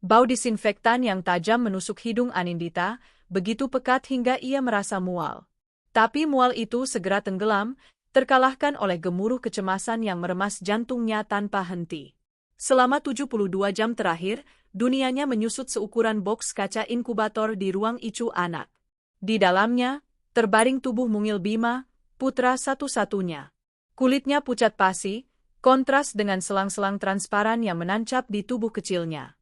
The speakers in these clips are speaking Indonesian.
Bau disinfektan yang tajam menusuk hidung Anindita, begitu pekat hingga ia merasa mual. Tapi mual itu segera tenggelam, terkalahkan oleh gemuruh kecemasan yang meremas jantungnya tanpa henti. Selama 72 jam terakhir, dunianya menyusut seukuran boks kaca inkubator di ruang ICU anak. Di dalamnya, terbaring tubuh mungil Bima, putra satu-satunya. Kulitnya pucat pasi, kontras dengan selang-selang transparan yang menancap di tubuh kecilnya.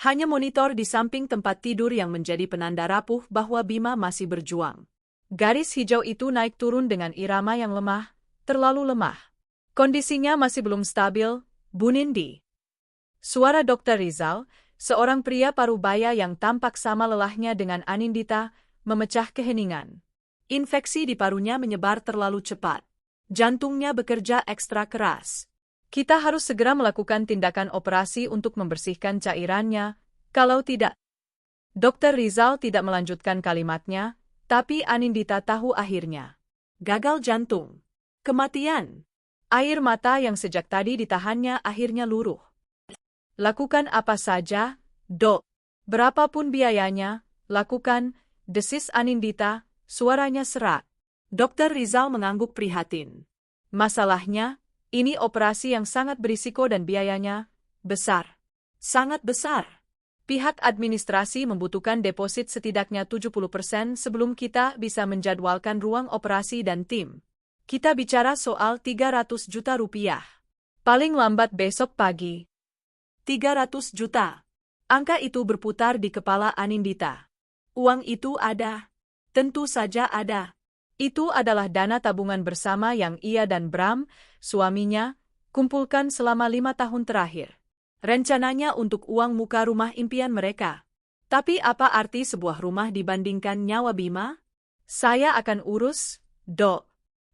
Hanya monitor di samping tempat tidur yang menjadi penanda rapuh bahwa Bima masih berjuang. Garis hijau itu naik turun dengan irama yang lemah, terlalu lemah. Kondisinya masih belum stabil, Bu Nindi. Suara Dr. Rizal, seorang pria parubaya yang tampak sama lelahnya dengan Anindita, memecah keheningan. Infeksi di parunya menyebar terlalu cepat. Jantungnya bekerja ekstra keras. Kita harus segera melakukan tindakan operasi untuk membersihkan cairannya, kalau tidak. Dr. Rizal tidak melanjutkan kalimatnya, tapi Anindita tahu akhirnya. Gagal jantung. Kematian. Air mata yang sejak tadi ditahannya akhirnya luruh. Lakukan apa saja, Dok. Berapapun biayanya, lakukan, desis Anindita, suaranya serak. Dr. Rizal mengangguk prihatin. Masalahnya, ini operasi yang sangat berisiko dan biayanya besar. Sangat besar. Pihak administrasi membutuhkan deposit setidaknya 70% sebelum kita bisa menjadwalkan ruang operasi dan tim. Kita bicara soal 300 juta rupiah. Paling lambat besok pagi. 300 juta. Angka itu berputar di kepala Anindita. Uang itu ada. Tentu saja ada. Itu adalah dana tabungan bersama yang ia dan Bram, suaminya, kumpulkan selama 5 tahun terakhir. Rencananya untuk uang muka rumah impian mereka. Tapi apa arti sebuah rumah dibandingkan nyawa Bima? Saya akan urus, Dok.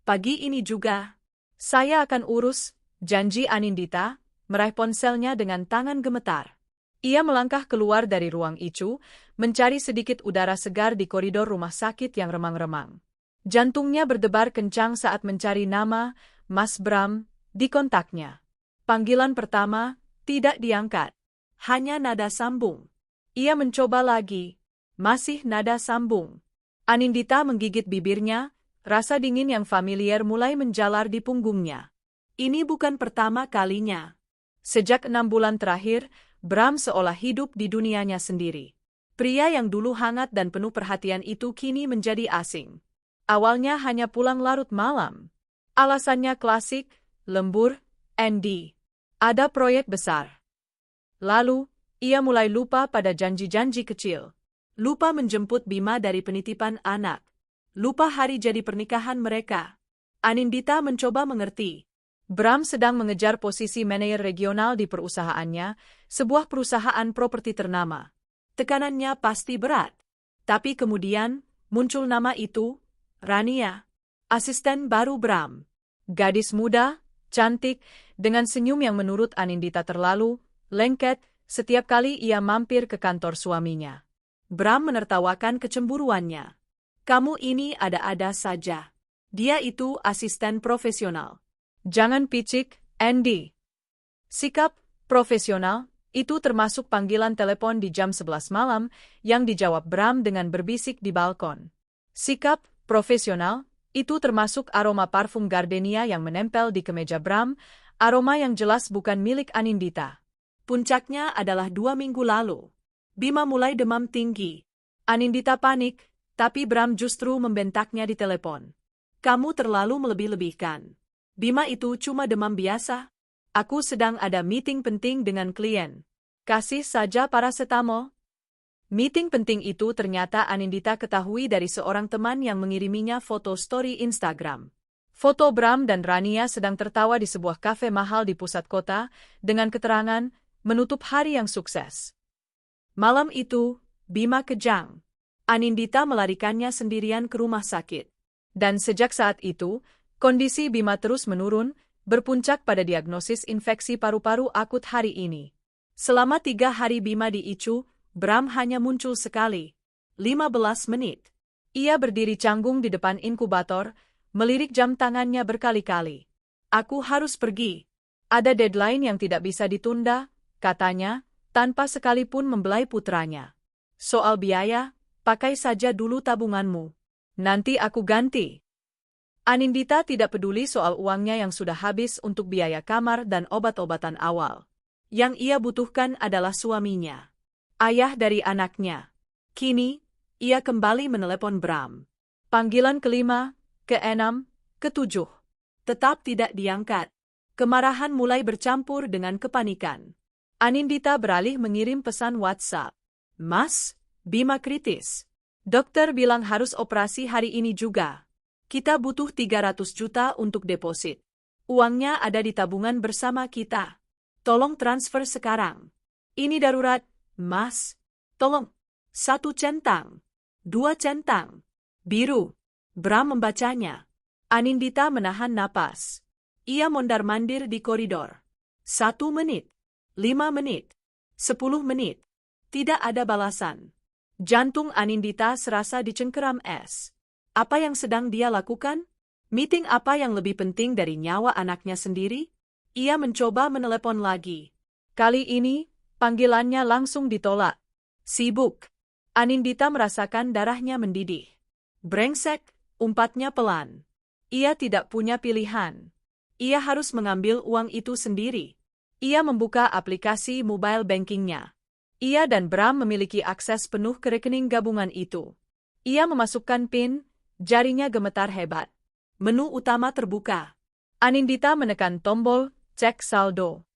Pagi ini juga. Saya akan urus, janji Anindita, meraih ponselnya dengan tangan gemetar. Ia melangkah keluar dari ruang ICU, mencari sedikit udara segar di koridor rumah sakit yang remang-remang. Jantungnya berdebar kencang saat mencari nama, Mas Bram, di kontaknya. Panggilan pertama, tidak diangkat. Hanya nada sambung. Ia mencoba lagi. Masih nada sambung. Anindita menggigit bibirnya, rasa dingin yang familiar mulai menjalar di punggungnya. Ini bukan pertama kalinya. Sejak 6 bulan terakhir, Bram seolah hidup di dunianya sendiri. Pria yang dulu hangat dan penuh perhatian itu kini menjadi asing. Awalnya hanya pulang larut malam. Alasannya klasik, lembur, Andy. Ada proyek besar. Lalu, ia mulai lupa pada janji-janji kecil. Lupa menjemput Bima dari penitipan anak. Lupa hari jadi pernikahan mereka. Anindita mencoba mengerti. Bram sedang mengejar posisi manajer regional di perusahaannya, sebuah perusahaan properti ternama. Tekanannya pasti berat. Tapi kemudian, muncul nama itu, Rania, asisten baru Bram. Gadis muda, cantik, dengan senyum yang menurut Anindita terlalu lengket setiap kali ia mampir ke kantor suaminya. Bram menertawakan kecemburuannya. Kamu ini ada-ada saja. Dia itu asisten profesional. Jangan picik, Andy. Sikap profesional itu termasuk panggilan telepon di jam 11 malam yang dijawab Bram dengan berbisik di balkon. Sikap profesional itu termasuk aroma parfum gardenia yang menempel di kemeja Bram, aroma yang jelas bukan milik Anindita. Puncaknya adalah 2 minggu lalu. Bima mulai demam tinggi. Anindita panik, tapi Bram justru membentaknya di telepon. Kamu terlalu melebih-lebihkan. Bima itu cuma demam biasa. Aku sedang ada meeting penting dengan klien. Kasih saja paracetamol. Meeting penting itu ternyata Anindita ketahui dari seorang teman yang mengiriminya foto story Instagram. Foto Bram dan Rania sedang tertawa di sebuah kafe mahal di pusat kota, dengan keterangan, menutup hari yang sukses. Malam itu, Bima kejang. Anindita melarikannya sendirian ke rumah sakit. Dan sejak saat itu, kondisi Bima terus menurun, berpuncak pada diagnosis infeksi paru-paru akut hari ini. Selama 3 hari Bima di ICU, Bram hanya muncul sekali. 15 menit. Ia berdiri canggung di depan inkubator, melirik jam tangannya berkali-kali. Aku harus pergi. Ada deadline yang tidak bisa ditunda, katanya, tanpa sekalipun membelai putranya. Soal biaya, pakai saja dulu tabunganmu. Nanti aku ganti. Anindita tidak peduli soal uangnya yang sudah habis untuk biaya kamar dan obat-obatan awal. Yang ia butuhkan adalah suaminya, ayah dari anaknya. Kini, ia kembali menelepon Bram. Panggilan kelima, keenam, ketujuh. Tetap tidak diangkat. Kemarahan mulai bercampur dengan kepanikan. Anindita beralih mengirim pesan WhatsApp. Mas, Bima kritis. Dokter bilang harus operasi hari ini juga. Kita butuh 300 juta untuk deposit. Uangnya ada di tabungan bersama kita. Tolong transfer sekarang. Ini darurat, Mas. Tolong. 1 centang. 2 centang. Biru. Bram membacanya. Anindita menahan napas. Ia mondar-mandir di koridor. 1 menit. 5 menit. 10 menit. Tidak ada balasan. Jantung Anindita serasa dicengkeram es. Apa yang sedang dia lakukan? Meeting apa yang lebih penting dari nyawa anaknya sendiri? Ia mencoba menelepon lagi. Kali ini, panggilannya langsung ditolak. Sibuk. Anindita merasakan darahnya mendidih. Brengsek, umpatnya pelan. Ia tidak punya pilihan. Ia harus mengambil uang itu sendiri. Ia membuka aplikasi mobile bankingnya. Ia dan Bram memiliki akses penuh ke rekening gabungan itu. Ia memasukkan PIN, jarinya gemetar hebat. Menu utama terbuka. Anindita menekan tombol cek saldo.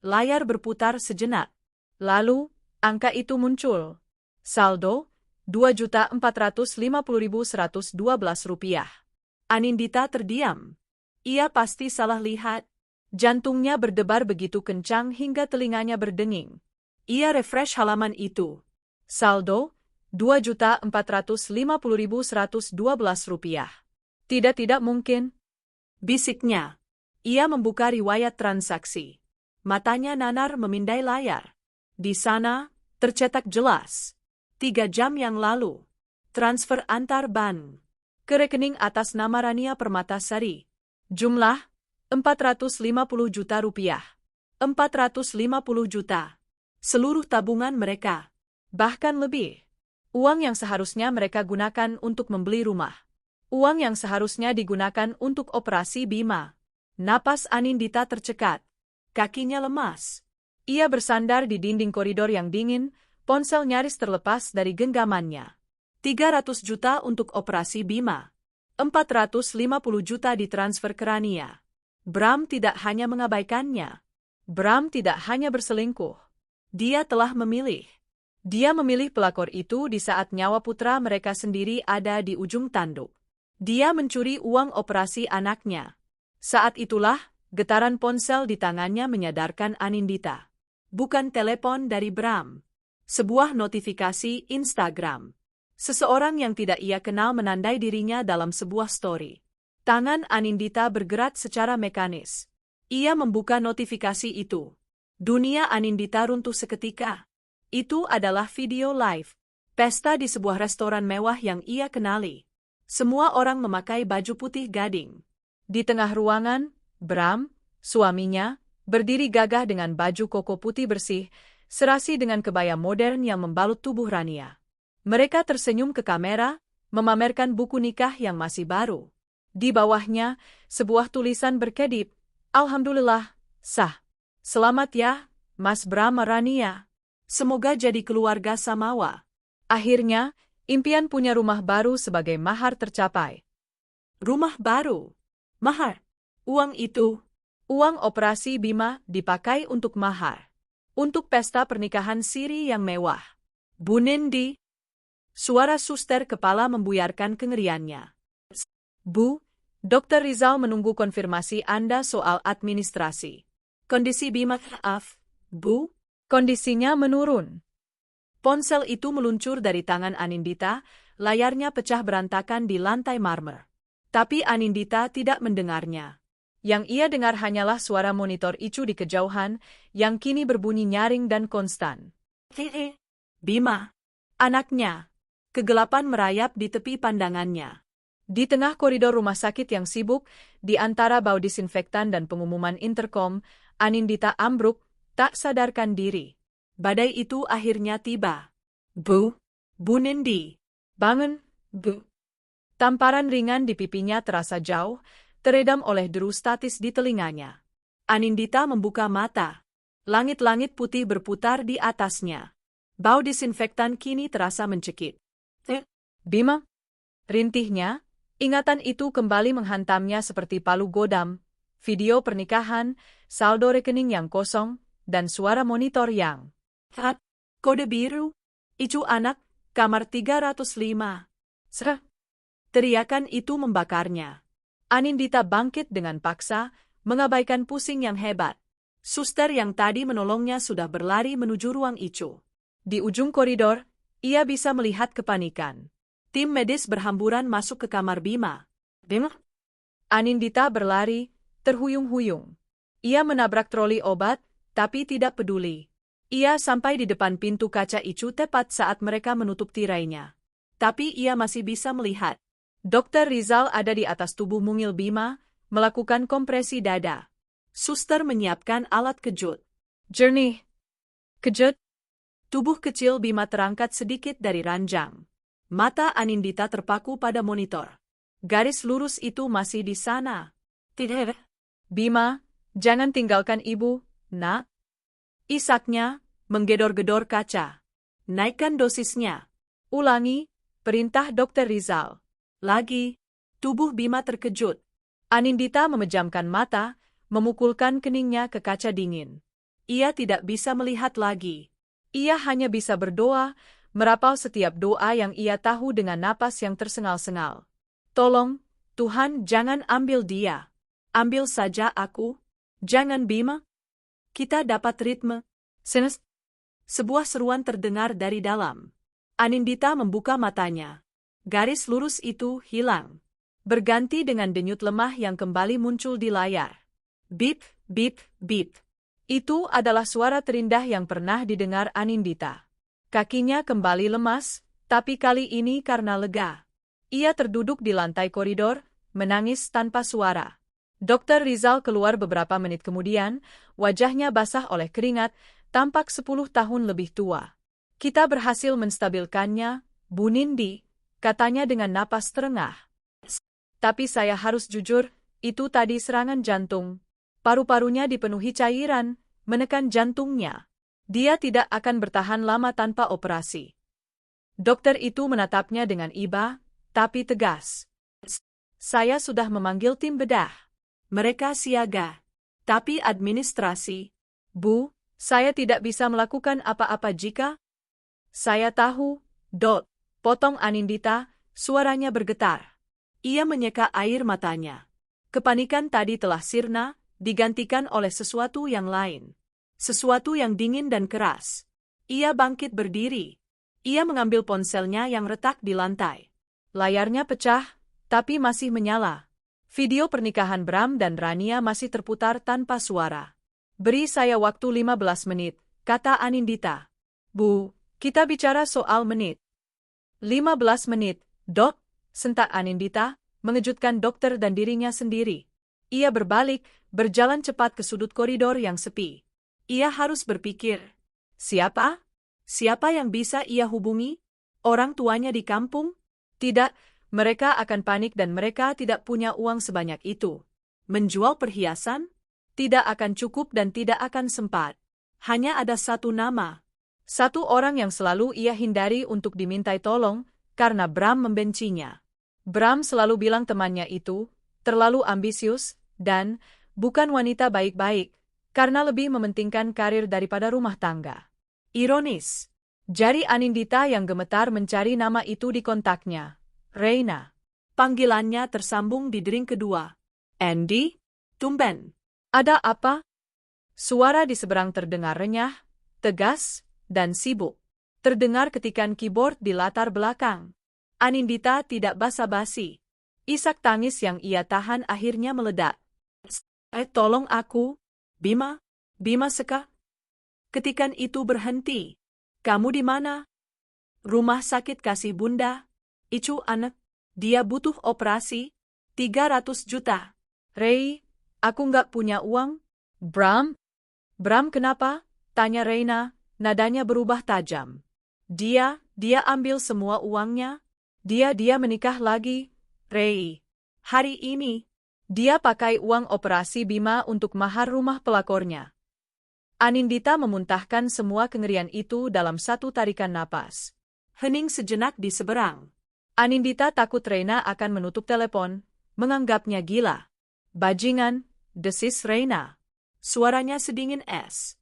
Layar berputar sejenak. Lalu, angka itu muncul. Saldo, Rp2.450.112. Anindita terdiam. Ia pasti salah lihat. Jantungnya berdebar begitu kencang hingga telinganya berdenging. Ia refresh halaman itu. Saldo, Rp2.450.112. Tidak mungkin. Bisiknya. Ia membuka riwayat transaksi. Matanya nanar memindai layar. Di sana, tercetak jelas. 3 jam yang lalu. Transfer antar bank. Ke rekening atas nama Rania Permatasari. Jumlah, Rp450 juta. 450 juta. Seluruh tabungan mereka. Bahkan lebih. Uang yang seharusnya mereka gunakan untuk membeli rumah. Uang yang seharusnya digunakan untuk operasi Bima. Napas Anindita tercekat. Kakinya lemas. Ia bersandar di dinding koridor yang dingin, ponsel nyaris terlepas dari genggamannya. 300 juta untuk operasi Bima. 450 juta ditransfer ke Rania. Bram tidak hanya mengabaikannya. Bram tidak hanya berselingkuh. Dia telah memilih. Dia memilih pelakor itu di saat nyawa putra mereka sendiri ada di ujung tanduk. Dia mencuri uang operasi anaknya. Saat itulah, getaran ponsel di tangannya menyadarkan Anindita. Bukan telepon dari Bram. Sebuah notifikasi Instagram. Seseorang yang tidak ia kenal menandai dirinya dalam sebuah story. Tangan Anindita bergerak secara mekanis. Ia membuka notifikasi itu. Dunia Anindita runtuh seketika. Itu adalah video live. Pesta di sebuah restoran mewah yang ia kenali. Semua orang memakai baju putih gading. Di tengah ruangan, Bram, suaminya, berdiri gagah dengan baju koko putih bersih, serasi dengan kebaya modern yang membalut tubuh Rania. Mereka tersenyum ke kamera, memamerkan buku nikah yang masih baru. Di bawahnya, sebuah tulisan berkedip, Alhamdulillah, sah. Selamat ya, Mas Bram Rania. Semoga jadi keluarga samawa. Akhirnya, impian punya rumah baru sebagai mahar tercapai. Rumah baru. Mahar. Uang itu. Uang operasi Bima dipakai untuk mahar. Untuk pesta pernikahan siri yang mewah. Bu Nindi. Suara suster kepala membuyarkan kengeriannya. Bu, Dr. Rizal menunggu konfirmasi Anda soal administrasi. Kondisi Bima, maaf, Bu. Kondisinya menurun. Ponsel itu meluncur dari tangan Anindita, layarnya pecah berantakan di lantai marmer. Tapi Anindita tidak mendengarnya. Yang ia dengar hanyalah suara monitor icu di kejauhan, yang kini berbunyi nyaring dan konstan. Bima. Anaknya. Kegelapan merayap di tepi pandangannya. Di tengah koridor rumah sakit yang sibuk, di antara bau disinfektan dan pengumuman interkom, Anindita ambruk, tak sadarkan diri. Badai itu akhirnya tiba. Bu Nindi, bangun, Bu. Tamparan ringan di pipinya terasa jauh, teredam oleh deru statis di telinganya. Anindita membuka mata. Langit-langit putih berputar di atasnya. Bau disinfektan kini terasa mencekik. Bima? Rintihnya, ingatan itu kembali menghantamnya seperti palu godam. Video pernikahan, saldo rekening yang kosong, dan suara monitor yang kode biru. Icu anak, kamar 305. Serah. Teriakan itu membakarnya. Anindita bangkit dengan paksa, mengabaikan pusing yang hebat. Suster yang tadi menolongnya sudah berlari menuju ruang Icu. Di ujung koridor, ia bisa melihat kepanikan. Tim medis berhamburan masuk ke kamar Bima. Bima? Anindita berlari, terhuyung-huyung. Ia menabrak troli obat, tapi tidak peduli. Ia sampai di depan pintu kaca Icu tepat saat mereka menutup tirainya. Tapi ia masih bisa melihat. Dr. Rizal ada di atas tubuh mungil Bima, melakukan kompresi dada. Suster menyiapkan alat kejut. Jernih. Kejut. Tubuh kecil Bima terangkat sedikit dari ranjang. Mata Anindita terpaku pada monitor. Garis lurus itu masih di sana. Tidak. Bima, jangan tinggalkan ibu, nak. Isaknya, menggedor-gedor kaca. Naikkan dosisnya. Ulangi, perintah Dr. Rizal. Lagi, tubuh Bima terkejut. Anindita memejamkan mata, memukulkan keningnya ke kaca dingin. Ia tidak bisa melihat lagi. Ia hanya bisa berdoa, merapal setiap doa yang ia tahu dengan napas yang tersengal-sengal. Tolong, Tuhan jangan ambil dia. Ambil saja aku. Jangan Bima. Kita dapat ritme. Senes. Sebuah seruan terdengar dari dalam. Anindita membuka matanya. Garis lurus itu hilang. Berganti dengan denyut lemah yang kembali muncul di layar. Bip, bip, bip. Itu adalah suara terindah yang pernah didengar Anindita. Kakinya kembali lemas, tapi kali ini karena lega. Ia terduduk di lantai koridor, menangis tanpa suara. Dr. Rizal keluar beberapa menit kemudian, wajahnya basah oleh keringat, tampak 10 tahun lebih tua. Kita berhasil menstabilkannya, Bu Nindi, katanya dengan napas terengah. Tapi saya harus jujur, itu tadi serangan jantung. Paru-parunya dipenuhi cairan, menekan jantungnya. Dia tidak akan bertahan lama tanpa operasi. Dokter itu menatapnya dengan iba, tapi tegas. Saya sudah memanggil tim bedah. Mereka siaga. Tapi administrasi. Bu, saya tidak bisa melakukan apa-apa jika... Saya tahu, Dot. Potong Anindita, suaranya bergetar. Ia menyeka air matanya. Kepanikan tadi telah sirna, digantikan oleh sesuatu yang lain. Sesuatu yang dingin dan keras. Ia bangkit berdiri. Ia mengambil ponselnya yang retak di lantai. Layarnya pecah, tapi masih menyala. Video pernikahan Bram dan Rania masih terputar tanpa suara. Beri saya waktu 15 menit, kata Anindita. Bu, kita bicara soal menit. 15 menit, Dok, sentak Anindita, mengejutkan dokter dan dirinya sendiri. Ia berbalik, berjalan cepat ke sudut koridor yang sepi. Ia harus berpikir. Siapa? Siapa yang bisa ia hubungi? Orang tuanya di kampung? Tidak, mereka akan panik dan mereka tidak punya uang sebanyak itu. Menjual perhiasan? Tidak akan cukup dan tidak akan sempat. Hanya ada satu nama. Satu orang yang selalu ia hindari untuk dimintai tolong, karena Bram membencinya. Bram selalu bilang temannya itu, terlalu ambisius, dan bukan wanita baik-baik, karena lebih mementingkan karir daripada rumah tangga. Ironis. Jari Anindita yang gemetar mencari nama itu di kontaknya. Reina. Panggilannya tersambung di dering kedua. Andy? Tumben. Ada apa? Suara di seberang terdengar renyah, tegas, dan sibuk. Terdengar ketikan keyboard di latar belakang. Anindita tidak basa-basi. Isak tangis yang ia tahan akhirnya meledak. Tolong aku, Bima. Bima Seka. Ketikan itu berhenti. Kamu di mana? Rumah sakit kasih bunda. Icu anak, dia butuh operasi, 300 juta. Ray, aku nggak punya uang. Bram? Bram kenapa? Tanya Reina, nadanya berubah tajam. Dia ambil semua uangnya? Dia menikah lagi, Rei. Hari ini, dia pakai uang operasi Bima untuk mahar rumah pelakornya. Anindita memuntahkan semua kengerian itu dalam satu tarikan napas. Hening sejenak di seberang. Anindita takut Reina akan menutup telepon, menganggapnya gila. Bajingan, desis Reina. Suaranya sedingin es.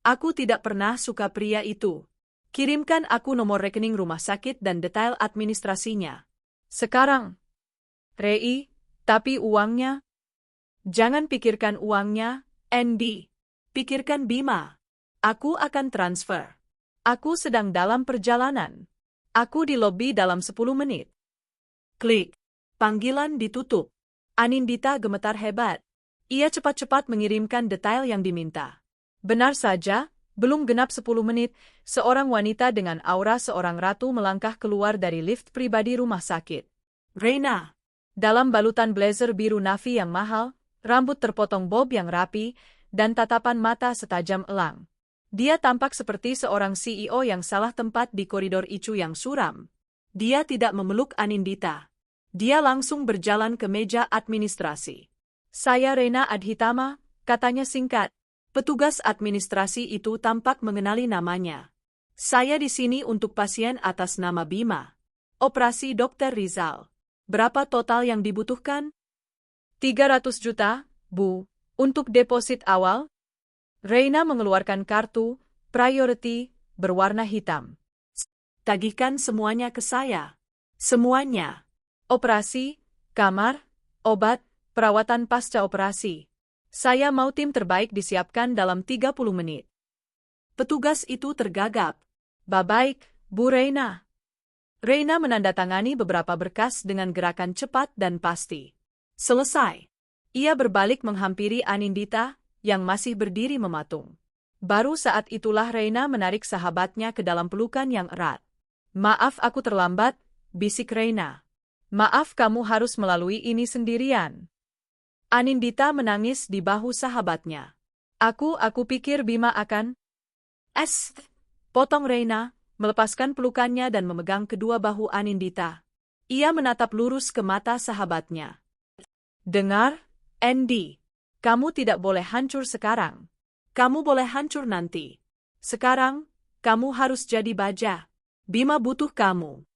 Aku tidak pernah suka pria itu. Kirimkan aku nomor rekening rumah sakit dan detail administrasinya. Sekarang. Rei, tapi uangnya? Jangan pikirkan uangnya, Andy. Pikirkan Bima. Aku akan transfer. Aku sedang dalam perjalanan. Aku di lobi dalam 10 menit. Klik. Panggilan ditutup. Anindita gemetar hebat. Ia cepat-cepat mengirimkan detail yang diminta. Benar saja, belum genap 10 menit, seorang wanita dengan aura seorang ratu melangkah keluar dari lift pribadi rumah sakit. Reina. Dalam balutan blazer biru navy yang mahal, rambut terpotong bob yang rapi, dan tatapan mata setajam elang. Dia tampak seperti seorang CEO yang salah tempat di koridor icu yang suram. Dia tidak memeluk Anindita. Dia langsung berjalan ke meja administrasi. Saya Reina Adhitama, katanya singkat. Petugas administrasi itu tampak mengenali namanya. Saya di sini untuk pasien atas nama Bima. Operasi Dr. Rizal. Berapa total yang dibutuhkan? 300 juta, Bu. Untuk deposit awal? Reina mengeluarkan kartu, priority, berwarna hitam. Tagihkan semuanya ke saya. Semuanya. Operasi, kamar, obat, perawatan pasca operasi. Saya mau tim terbaik disiapkan dalam 30 menit. Petugas itu tergagap. Baik, Bu Reina. Reina menandatangani beberapa berkas dengan gerakan cepat dan pasti. Selesai. Ia berbalik menghampiri Anindita, yang masih berdiri mematung. Baru saat itulah Reina menarik sahabatnya ke dalam pelukan yang erat. Maaf aku terlambat, bisik Reina. Maaf kamu harus melalui ini sendirian. Anindita menangis di bahu sahabatnya. Aku pikir Bima akan... Potong Reina, melepaskan pelukannya dan memegang kedua bahu Anindita. Ia menatap lurus ke mata sahabatnya. Dengar, Andy. Kamu tidak boleh hancur sekarang. Kamu boleh hancur nanti. Sekarang, kamu harus jadi baja. Bima butuh kamu.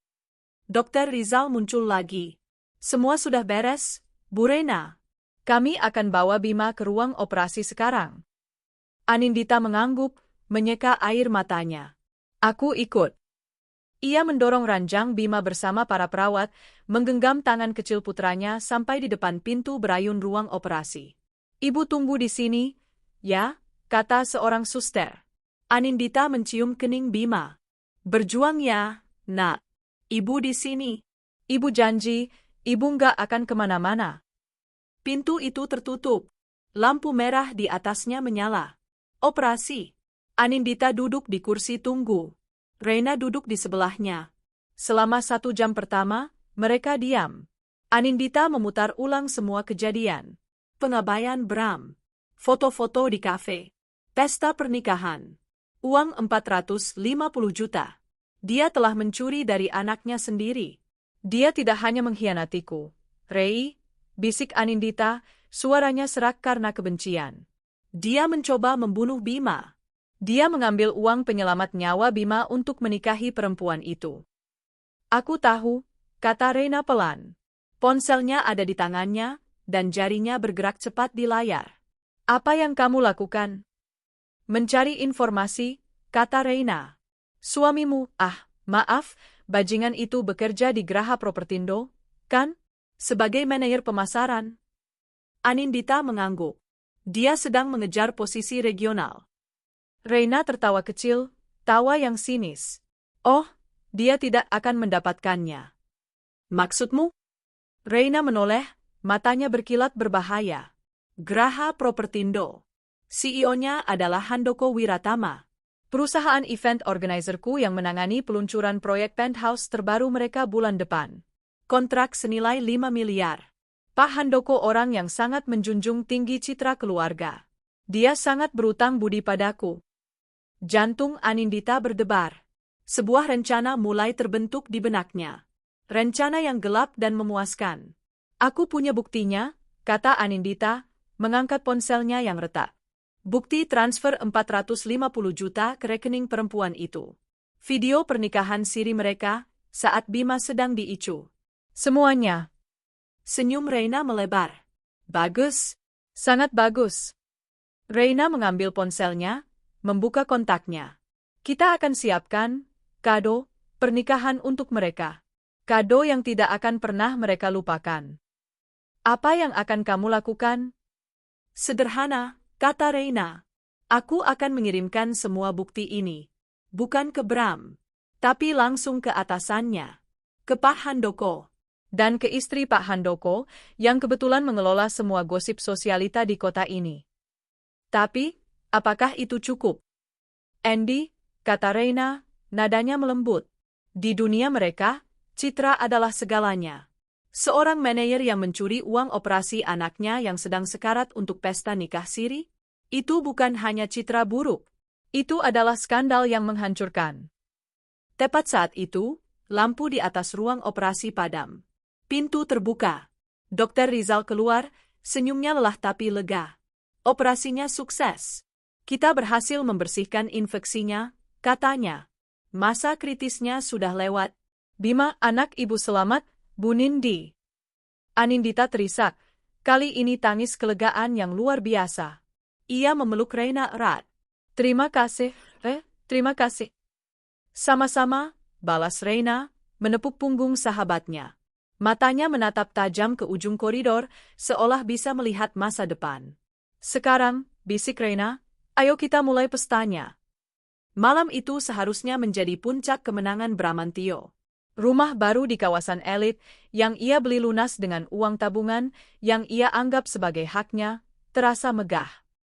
Dr. Rizal muncul lagi. Semua sudah beres, Bu Reina. Kami akan bawa Bima ke ruang operasi sekarang. Anindita mengangguk, menyeka air matanya. Aku ikut. Ia mendorong ranjang Bima bersama para perawat, menggenggam tangan kecil putranya sampai di depan pintu berayun ruang operasi. Ibu tunggu di sini, ya, kata seorang suster. Anindita mencium kening Bima. Berjuang ya, nak. Ibu di sini. Ibu janji, ibu nggak akan kemana-mana. Pintu itu tertutup. Lampu merah di atasnya menyala. Operasi. Anindita duduk di kursi tunggu. Reina duduk di sebelahnya. Selama 1 jam pertama, mereka diam. Anindita memutar ulang semua kejadian. Pengabaian Bram. Foto-foto di kafe. Pesta pernikahan. Uang 450 juta. Dia telah mencuri dari anaknya sendiri. Dia tidak hanya mengkhianatiku. Rei, bisik Anindita, suaranya serak karena kebencian. Dia mencoba membunuh Bima. Dia mengambil uang penyelamat nyawa Bima untuk menikahi perempuan itu. Aku tahu, kata Reina pelan. Ponselnya ada di tangannya, dan jarinya bergerak cepat di layar. Apa yang kamu lakukan? Mencari informasi, kata Reina. Suamimu, maaf, bajingan itu bekerja di Graha Propertindo, kan? Sebagai manajer pemasaran. Anindita mengangguk. Dia sedang mengejar posisi regional. Reina tertawa kecil, tawa yang sinis. Oh, dia tidak akan mendapatkannya. Maksudmu? Reina menoleh, matanya berkilat berbahaya. Graha Propertindo. CEO-nya adalah Handoko Wiratama. Perusahaan event organizerku yang menangani peluncuran proyek penthouse terbaru mereka bulan depan. Kontrak senilai 5 miliar. Pak Handoko orang yang sangat menjunjung tinggi citra keluarga. Dia sangat berutang budi padaku. Jantung Anindita berdebar. Sebuah rencana mulai terbentuk di benaknya. Rencana yang gelap dan memuaskan. Aku punya buktinya, kata Anindita, mengangkat ponselnya yang retak. Bukti transfer 450 juta ke rekening perempuan itu. Video pernikahan siri mereka saat Bima sedang diicu. Semuanya. Senyum Reina melebar. Bagus. Sangat bagus. Reina mengambil ponselnya, membuka kontaknya. Kita akan siapkan kado pernikahan untuk mereka. Kado yang tidak akan pernah mereka lupakan. Apa yang akan kamu lakukan? Sederhana, kata Reina. Aku akan mengirimkan semua bukti ini. Bukan ke Bram, tapi langsung ke atasannya. Ke Pak Handoko. Dan ke istri Pak Handoko, yang kebetulan mengelola semua gosip sosialita di kota ini. Tapi, apakah itu cukup? Andy, kata Reina, nadanya melembut. Di dunia mereka, citra adalah segalanya. Seorang manajer yang mencuri uang operasi anaknya yang sedang sekarat untuk pesta nikah siri, itu bukan hanya citra buruk. Itu adalah skandal yang menghancurkan. Tepat saat itu, lampu di atas ruang operasi padam. Pintu terbuka. Dokter Rizal keluar, senyumnya lelah tapi lega. Operasinya sukses. Kita berhasil membersihkan infeksinya, katanya. Masa kritisnya sudah lewat. Bima, anak ibu selamat, Bu Nindi. Anindita terisak. Kali ini tangis kelegaan yang luar biasa. Ia memeluk Reina erat. Terima kasih, terima kasih. Sama-sama, balas Reina, menepuk punggung sahabatnya. Matanya menatap tajam ke ujung koridor, seolah bisa melihat masa depan. Sekarang, bisik Reina, ayo kita mulai pestanya. Malam itu seharusnya menjadi puncak kemenangan Bramantio. Rumah baru di kawasan elit, yang ia beli lunas dengan uang tabungan, yang ia anggap sebagai haknya, terasa megah.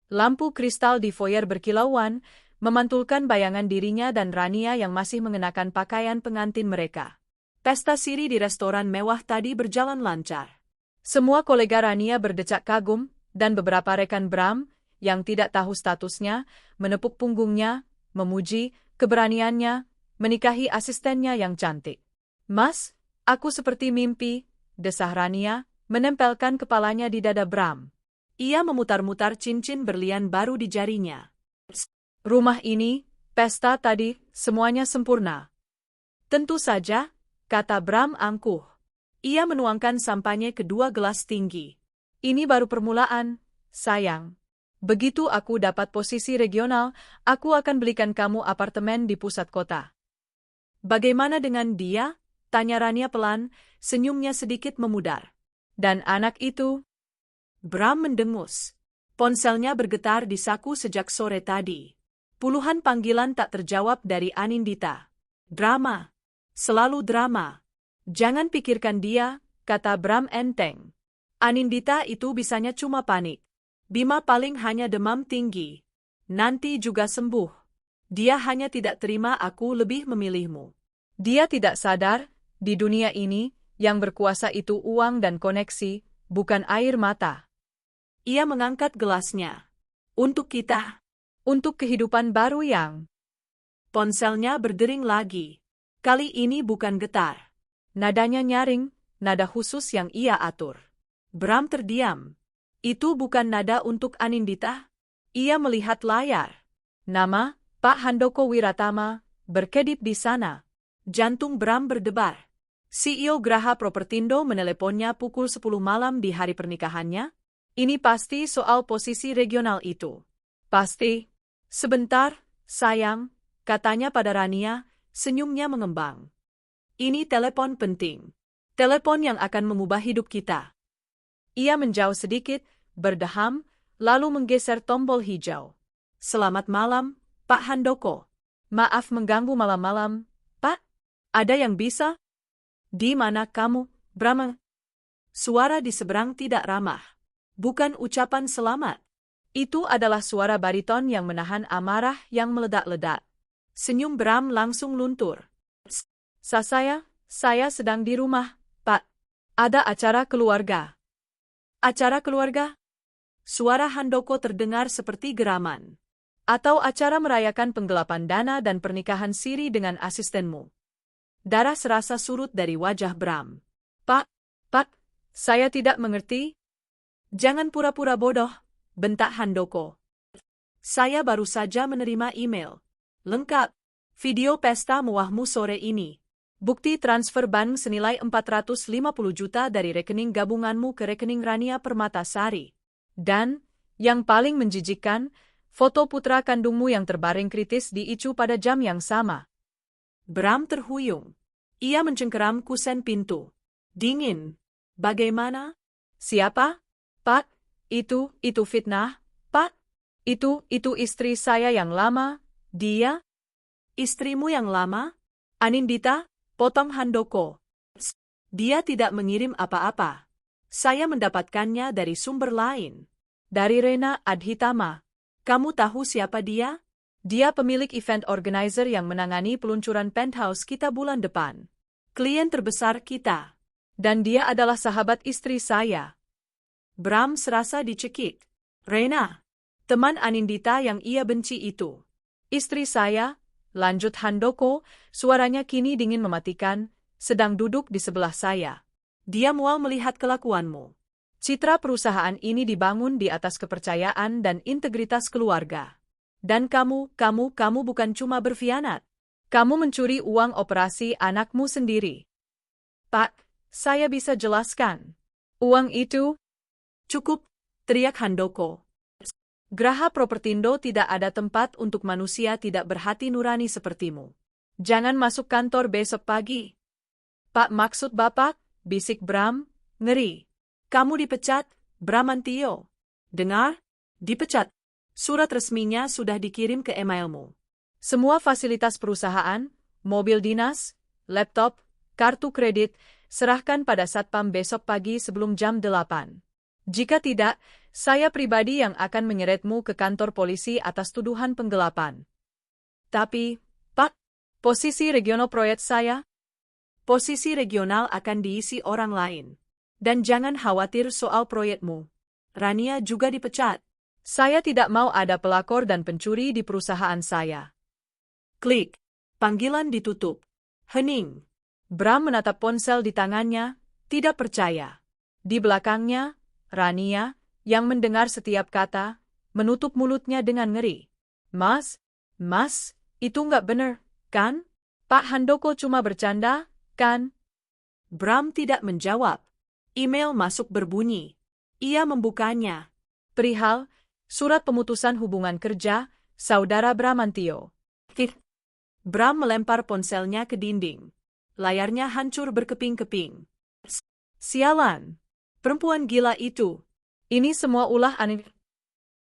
Lampu kristal di foyer berkilauan, memantulkan bayangan dirinya dan Rania yang masih mengenakan pakaian pengantin mereka. Pesta siri di restoran mewah tadi berjalan lancar. Semua kolega Rania berdecak kagum, dan beberapa rekan Bram, yang tidak tahu statusnya, menepuk punggungnya, memuji keberaniannya, menikahi asistennya yang cantik. Mas, aku seperti mimpi, desah Rania, menempelkan kepalanya di dada Bram. Ia memutar-mutar cincin berlian baru di jarinya. Rumah ini, pesta tadi, semuanya sempurna. Tentu saja, kata Bram angkuh. Ia menuangkan sampanye ke 2 gelas tinggi. Ini baru permulaan, sayang. Begitu aku dapat posisi regional, aku akan belikan kamu apartemen di pusat kota. Bagaimana dengan dia? Tanya Rania pelan, senyumnya sedikit memudar. Dan anak itu? Bram mendengus. Ponselnya bergetar di saku sejak sore tadi. Puluhan panggilan tak terjawab dari Anindita. Drama. Selalu drama. Jangan pikirkan dia, kata Bram enteng. Anindita itu bisanya cuma panik. Bima paling hanya demam tinggi. Nanti juga sembuh. Dia hanya tidak terima aku lebih memilihmu. Dia tidak sadar, di dunia ini, yang berkuasa itu uang dan koneksi, bukan air mata. Ia mengangkat gelasnya. Untuk kita. Untuk kehidupan baru yang... Ponselnya berdering lagi. Kali ini bukan getar. Nadanya nyaring, nada khusus yang ia atur. Bram terdiam. Itu bukan nada untuk Anindita? Ia melihat layar. Nama, Pak Handoko Wiratama, berkedip di sana. Jantung Bram berdebar. CEO Graha Propertindo meneleponnya pukul 10 malam di hari pernikahannya. Ini pasti soal posisi regional itu. Pasti. Sebentar, sayang, katanya pada Rania, senyumnya mengembang. Ini telepon penting. Telepon yang akan mengubah hidup kita. Ia menjauh sedikit, berdeham, lalu menggeser tombol hijau. Selamat malam, Pak Handoko. Maaf mengganggu malam-malam, Pak. Ada yang bisa? Di mana kamu, Brahma? Suara di seberang tidak ramah. Bukan ucapan selamat. Itu adalah suara bariton yang menahan amarah yang meledak-ledak. Senyum Bram langsung luntur. Saya sedang di rumah, Pak. Ada acara keluarga. Acara keluarga? Suara Handoko terdengar seperti geraman. Atau acara merayakan penggelapan dana dan pernikahan siri dengan asistenmu. Darah serasa surut dari wajah Bram. Pak, saya tidak mengerti. Jangan pura-pura bodoh, bentak Handoko. Saya baru saja menerima email. Lengkap. Video pesta mewahmu sore ini. Bukti transfer bank senilai 450 juta dari rekening gabunganmu ke rekening Rania Permatasari. Dan, yang paling menjijikkan, foto putra kandungmu yang terbaring kritis di ICU pada jam yang sama. Bram terhuyung. Ia mencengkeram kusen pintu. Dingin. Bagaimana? Siapa? Pak, itu fitnah, Pak. Itu istri saya yang lama, dia? Istrimu yang lama? Anindita, potong Handoko. Dia tidak mengirim apa-apa. Saya mendapatkannya dari sumber lain. Dari Rena Adhitama. Kamu tahu siapa dia? Dia pemilik event organizer yang menangani peluncuran penthouse kita bulan depan. Klien terbesar kita. Dan dia adalah sahabat istri saya. Bram serasa dicekik. Rena, teman Anindita yang ia benci itu. Istri saya, lanjut Handoko, suaranya kini dingin mematikan, sedang duduk di sebelah saya. Dia mual melihat kelakuanmu. Citra perusahaan ini dibangun di atas kepercayaan dan integritas keluarga. Dan kamu bukan cuma berkhianat. Kamu mencuri uang operasi anakmu sendiri. Pak, saya bisa jelaskan. Uang itu... Cukup, teriak Handoko. Graha Propertindo tidak ada tempat untuk manusia tidak berhati nurani sepertimu. Jangan masuk kantor besok pagi. Pak, maksud Bapak, bisik Bram, ngeri. Kamu dipecat, Bramantio. Dengar? Dipecat. Surat resminya sudah dikirim ke emailmu. Semua fasilitas perusahaan, mobil dinas, laptop, kartu kredit, serahkan pada Satpam besok pagi sebelum jam 8. Jika tidak, saya pribadi yang akan menyeretmu ke kantor polisi atas tuduhan penggelapan. Tapi, Pak, posisi regional proyek saya? Posisi regional akan diisi orang lain. Dan jangan khawatir soal proyekmu. Rania juga dipecat. Saya tidak mau ada pelakor dan pencuri di perusahaan saya. Klik. Panggilan ditutup. Hening. Bram menatap ponsel di tangannya, tidak percaya. Di belakangnya, Rania, yang mendengar setiap kata, menutup mulutnya dengan ngeri. Mas, itu nggak bener, kan? Pak Handoko cuma bercanda, kan? Bram tidak menjawab. Email masuk berbunyi. Ia membukanya. Perihal, surat pemutusan hubungan kerja, Saudara Bramantio. Bram melempar ponselnya ke dinding. Layarnya hancur berkeping-keping. Sialan. Perempuan gila itu. Ini semua ulah aneh.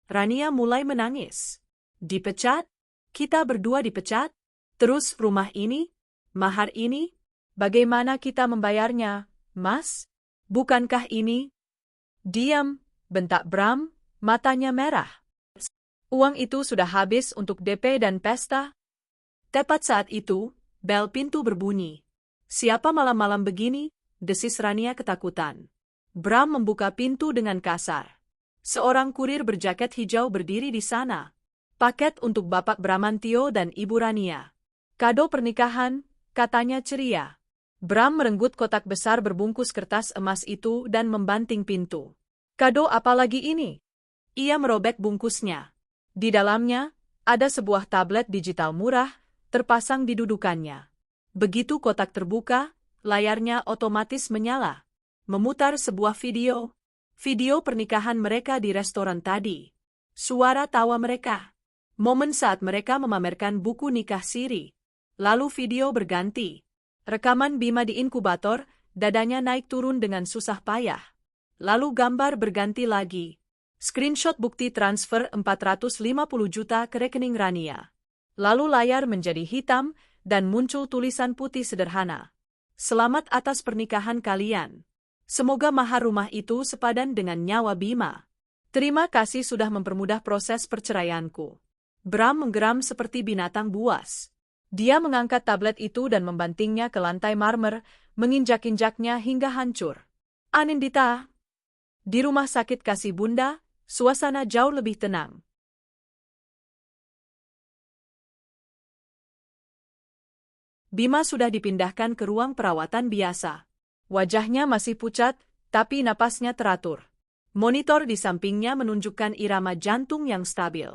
Rania mulai menangis. Dipecat? Kita berdua dipecat? Terus rumah ini? Mahar ini? Bagaimana kita membayarnya, Mas? Bukankah ini? Diam, bentak Bram, matanya merah. Uang itu sudah habis untuk DP dan pesta. Tepat saat itu, bel pintu berbunyi. Siapa malam-malam begini? Desis Rania ketakutan. Bram membuka pintu dengan kasar. Seorang kurir berjaket hijau berdiri di sana. Paket untuk Bapak Bramantio dan Ibu Rania. Kado pernikahan, katanya ceria. Bram merenggut kotak besar berbungkus kertas emas itu dan membanting pintu. Kado apa lagi ini? Ia merobek bungkusnya. Di dalamnya, ada sebuah tablet digital murah, terpasang di dudukannya. Begitu kotak terbuka, layarnya otomatis menyala. Memutar sebuah video. Video pernikahan mereka di restoran tadi. Suara tawa mereka. Momen saat mereka memamerkan buku nikah siri. Lalu video berganti. Rekaman Bima di inkubator, dadanya naik turun dengan susah payah. Lalu gambar berganti lagi. Screenshot bukti transfer 450 juta ke rekening Rania. Lalu layar menjadi hitam, dan muncul tulisan putih sederhana. Selamat atas pernikahan kalian. Semoga mahar rumah itu sepadan dengan nyawa Bima. Terima kasih sudah mempermudah proses perceraianku. Bram menggeram seperti binatang buas. Dia mengangkat tablet itu dan membantingnya ke lantai marmer, menginjak-injaknya hingga hancur. Anindita. Di rumah sakit kasih bunda, suasana jauh lebih tenang. Bima sudah dipindahkan ke ruang perawatan biasa. Wajahnya masih pucat, tapi napasnya teratur. Monitor di sampingnya menunjukkan irama jantung yang stabil.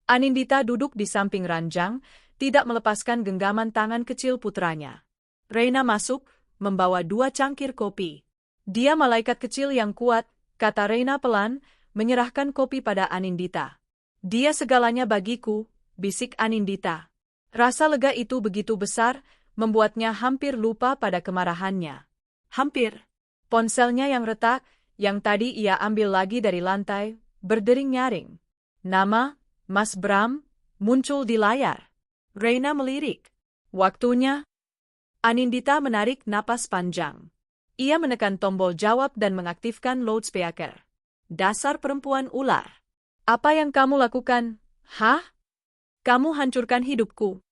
Anindita duduk di samping ranjang, tidak melepaskan genggaman tangan kecil putranya. Reina masuk, membawa 2 cangkir kopi. Dia malaikat kecil yang kuat, kata Reina pelan, menyerahkan kopi pada Anindita. Dia segalanya bagiku, bisik Anindita. Rasa lega itu begitu besar, membuatnya hampir lupa pada kemarahannya. Hampir. Ponselnya yang retak, yang tadi ia ambil lagi dari lantai, berdering nyaring. Nama, Mas Bram, muncul di layar. Reina melirik. Waktunya. Anindita menarik napas panjang. Ia menekan tombol jawab dan mengaktifkan loudspeaker. Dasar perempuan ular. Apa yang kamu lakukan? Hah? Kamu hancurkan hidupku.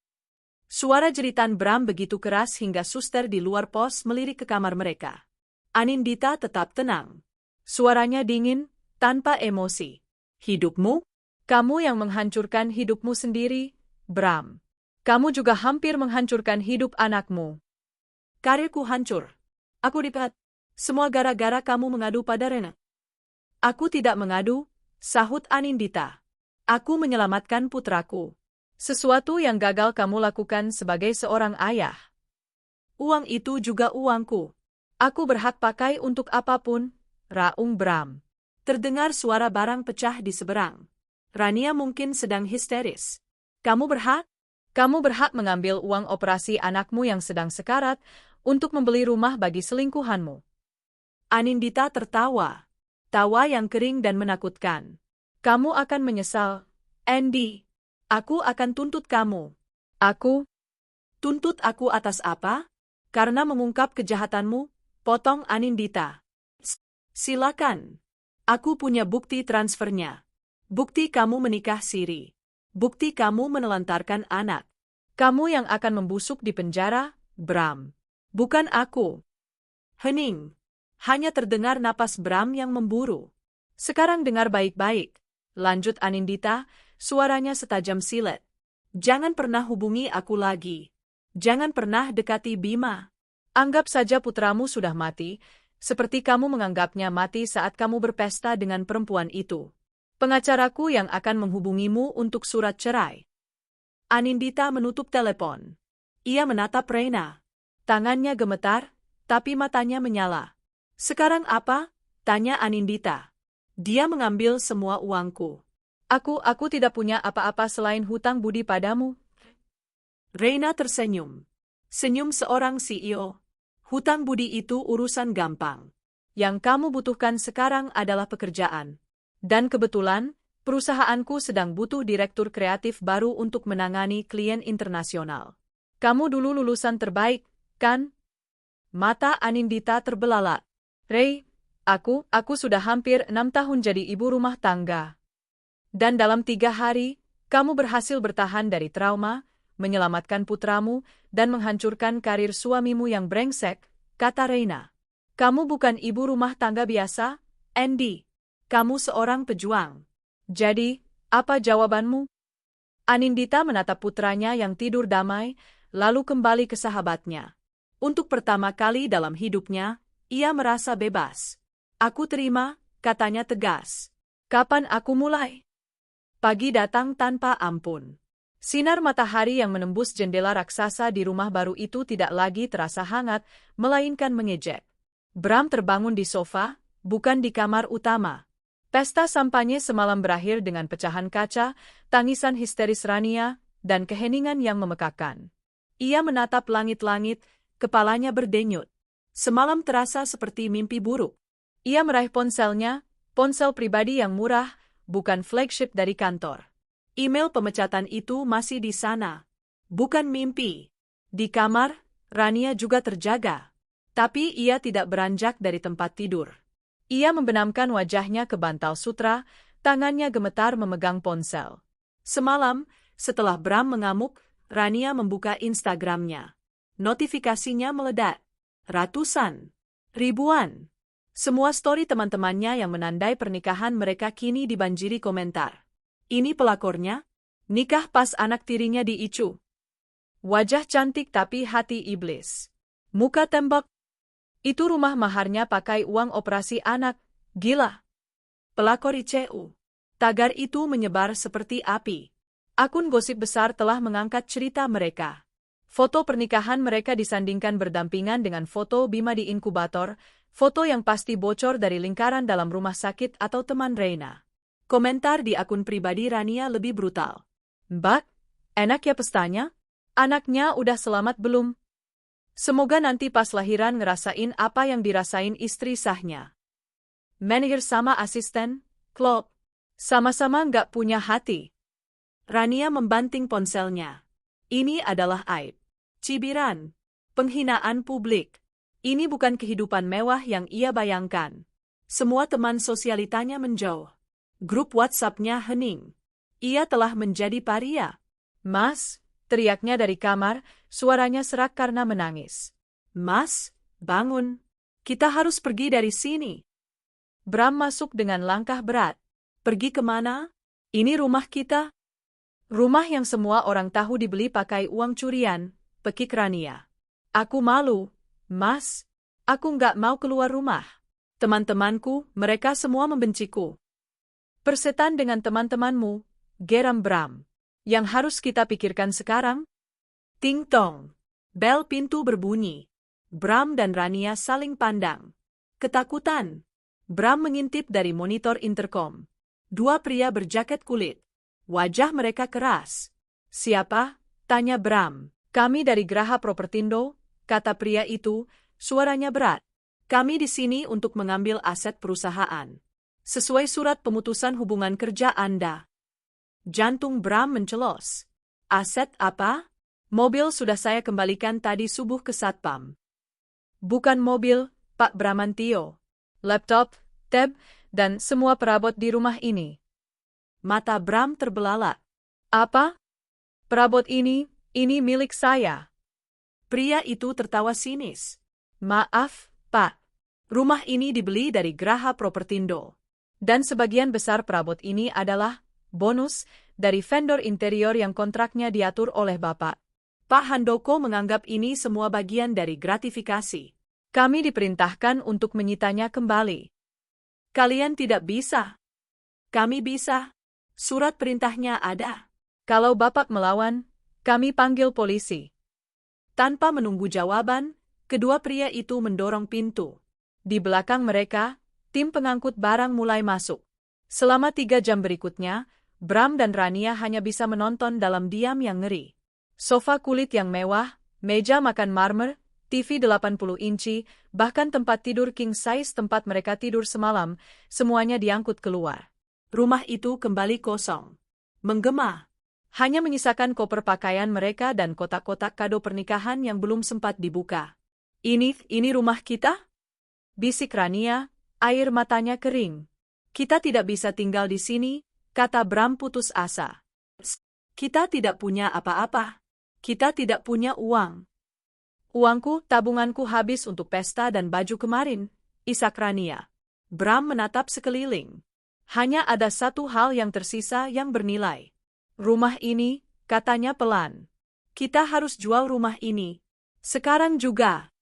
Suara jeritan Bram begitu keras hingga suster di luar pos melirik ke kamar mereka. Anindita tetap tenang. Suaranya dingin, tanpa emosi. Hidupmu? Kamu yang menghancurkan hidupmu sendiri, Bram. Kamu juga hampir menghancurkan hidup anakmu. Karirku hancur. Aku dipecat. Semua gara-gara kamu mengadu pada Rena. Aku tidak mengadu, sahut Anindita. Aku menyelamatkan putraku. Sesuatu yang gagal kamu lakukan sebagai seorang ayah. Uang itu juga uangku. Aku berhak pakai untuk apapun, raung Bram. Terdengar suara barang pecah di seberang. Rania mungkin sedang histeris. Kamu berhak? Kamu berhak mengambil uang operasi anakmu yang sedang sekarat untuk membeli rumah bagi selingkuhanmu. Anindita tertawa. Tawa yang kering dan menakutkan. Kamu akan menyesal, Andy. Aku akan tuntut kamu. Aku? Tuntut aku atas apa? Karena mengungkap kejahatanmu, potong Anindita. Silakan. Aku punya bukti transfernya. Bukti kamu menikah siri. Bukti kamu menelantarkan anak. Kamu yang akan membusuk di penjara, Bram. Bukan aku. Hening. Hanya terdengar napas Bram yang memburu. Sekarang dengar baik-baik. Lanjut Anindita, suaranya setajam silet. Jangan pernah hubungi aku lagi. Jangan pernah dekati Bima. Anggap saja putramu sudah mati, seperti kamu menganggapnya mati saat kamu berpesta dengan perempuan itu. Pengacaraku yang akan menghubungimu untuk surat cerai. Anindita menutup telepon. Ia menatap Reina. Tangannya gemetar, tapi matanya menyala. Sekarang apa? Tanya Anindita. Dia mengambil semua uangku. Aku tidak punya apa-apa selain hutang budi padamu. Reina tersenyum. Senyum seorang CEO. Hutang budi itu urusan gampang. Yang kamu butuhkan sekarang adalah pekerjaan. Dan kebetulan, perusahaanku sedang butuh direktur kreatif baru untuk menangani klien internasional. Kamu dulu lulusan terbaik, kan? Mata Anindita terbelalak. Ray, aku sudah hampir 6 tahun jadi ibu rumah tangga. Dan dalam 3 hari, kamu berhasil bertahan dari trauma, menyelamatkan putramu, dan menghancurkan karir suamimu yang brengsek, kata Reina. Kamu bukan ibu rumah tangga biasa, Andy. Kamu seorang pejuang. Jadi, apa jawabanmu? Anindita menatap putranya yang tidur damai, lalu kembali ke sahabatnya. Untuk pertama kali dalam hidupnya, ia merasa bebas. Aku terima, katanya tegas. Kapan aku mulai? Pagi datang tanpa ampun. Sinar matahari yang menembus jendela raksasa di rumah baru itu tidak lagi terasa hangat, melainkan mengejek. Bram terbangun di sofa, bukan di kamar utama. Pesta sampanye semalam berakhir dengan pecahan kaca, tangisan histeris Rania, dan keheningan yang memekakan. Ia menatap langit-langit, kepalanya berdenyut. Semalam terasa seperti mimpi buruk. Ia meraih ponselnya, ponsel pribadi yang murah, bukan flagship dari kantor. Email pemecatan itu masih di sana. Bukan mimpi. Di kamar, Rania juga terjaga. Tapi ia tidak beranjak dari tempat tidur. Ia membenamkan wajahnya ke bantal sutra, tangannya gemetar memegang ponsel. Semalam, setelah Bram mengamuk, Rania membuka Instagramnya. Notifikasinya meledak. Ratusan. Ribuan. Semua story teman-temannya yang menandai pernikahan mereka kini dibanjiri komentar. Ini pelakornya? Nikah pas anak tirinya diicu. Wajah cantik tapi hati iblis. Muka tembok. Itu rumah maharnya pakai uang operasi anak. Gila. Pelakor ICU. Tagar itu menyebar seperti api. Akun gosip besar telah mengangkat cerita mereka. Foto pernikahan mereka disandingkan berdampingan dengan foto Bima di inkubator, foto yang pasti bocor dari lingkaran dalam rumah sakit atau teman Reina. Komentar di akun pribadi Rania lebih brutal. Mbak, enak ya pestanya? Anaknya udah selamat belum? Semoga nanti pas lahiran ngerasain apa yang dirasain istri sahnya. Manajer sama asisten, klop. Sama-sama nggak punya hati. Rania membanting ponselnya. Ini adalah aib. Cibiran. Penghinaan publik. Ini bukan kehidupan mewah yang ia bayangkan. Semua teman sosialitanya menjauh. Grup WhatsApp-nya hening. Ia telah menjadi paria. Mas, teriaknya dari kamar, suaranya serak karena menangis. Mas, bangun. Kita harus pergi dari sini. Bram masuk dengan langkah berat. Pergi kemana? Ini rumah kita. Rumah yang semua orang tahu dibeli pakai uang curian, pekik Rania. Aku malu, Mas. Aku nggak mau keluar rumah. Teman-temanku, mereka semua membenciku. Persetan dengan teman-temanmu, geram Bram. Yang harus kita pikirkan sekarang? Ting tong. Bel pintu berbunyi. Bram dan Rania saling pandang. Ketakutan. Bram mengintip dari monitor intercom. Dua pria berjaket kulit. Wajah mereka keras. Siapa? Tanya Bram. Kami dari Graha Propertindo, kata pria itu, suaranya berat. Kami di sini untuk mengambil aset perusahaan. Sesuai surat pemutusan hubungan kerja Anda. Jantung Bram mencelos. Aset apa? Mobil sudah saya kembalikan tadi subuh ke Satpam. Bukan mobil, Pak Bramantio. Laptop, tab, dan semua perabot di rumah ini. Mata Bram terbelalak. Apa? Perabot ini milik saya. Pria itu tertawa sinis. Maaf, Pak. Rumah ini dibeli dari Graha Propertindo. Dan sebagian besar perabot ini adalah bonus dari vendor interior yang kontraknya diatur oleh Bapak. Pak Handoko menganggap ini semua bagian dari gratifikasi. Kami diperintahkan untuk menyitanya kembali. Kalian tidak bisa. Kami bisa. Surat perintahnya ada. Kalau Bapak melawan, kami panggil polisi. Tanpa menunggu jawaban, kedua pria itu mendorong pintu. Di belakang mereka, tim pengangkut barang mulai masuk. Selama 3 jam berikutnya, Bram dan Rania hanya bisa menonton dalam diam yang ngeri. Sofa kulit yang mewah, meja makan marmer, TV 80 inci, bahkan tempat tidur king size tempat mereka tidur semalam, semuanya diangkut keluar. Rumah itu kembali kosong. Menggema. Hanya menyisakan koper pakaian mereka dan kotak-kotak kado pernikahan yang belum sempat dibuka. Ini rumah kita? Bisik Rania, air matanya kering. Kita tidak bisa tinggal di sini, kata Bram putus asa. Kita tidak punya apa-apa. Kita tidak punya uang. Uangku, tabunganku habis untuk pesta dan baju kemarin, isak Rania. Bram menatap sekeliling. Hanya ada satu hal yang tersisa yang bernilai. Rumah ini, katanya pelan. Kita harus jual rumah ini. Sekarang juga.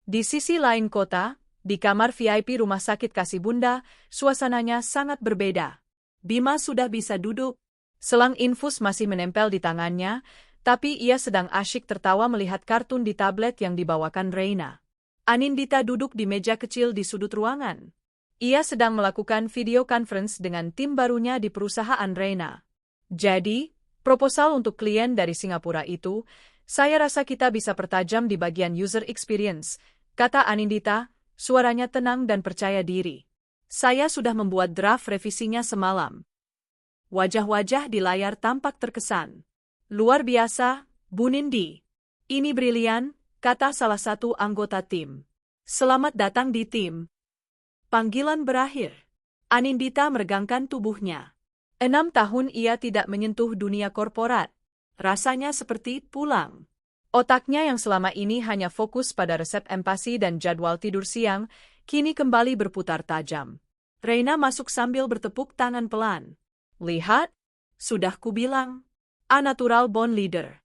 Di sisi lain kota, di kamar VIP Rumah Sakit Kasih Bunda, suasananya sangat berbeda. Bima sudah bisa duduk. Selang infus masih menempel di tangannya, tapi ia sedang asyik tertawa melihat kartun di tablet yang dibawakan Reina. Anindita duduk di meja kecil di sudut ruangan. Ia sedang melakukan video conference dengan tim barunya di perusahaan Reina. Jadi, proposal untuk klien dari Singapura itu, saya rasa kita bisa pertajam di bagian user experience, kata Anindita, suaranya tenang dan percaya diri. Saya sudah membuat draft revisinya semalam. Wajah-wajah di layar tampak terkesan. Luar biasa, Bu Nindi. Ini brilian, kata salah satu anggota tim. Selamat datang di tim. Panggilan berakhir. Anindita meregangkan tubuhnya. 6 tahun ia tidak menyentuh dunia korporat. Rasanya seperti pulang. Otaknya yang selama ini hanya fokus pada resep empasi dan jadwal tidur siang, kini kembali berputar tajam. Reina masuk sambil bertepuk tangan pelan. Lihat, sudah kubilang. A natural born leader.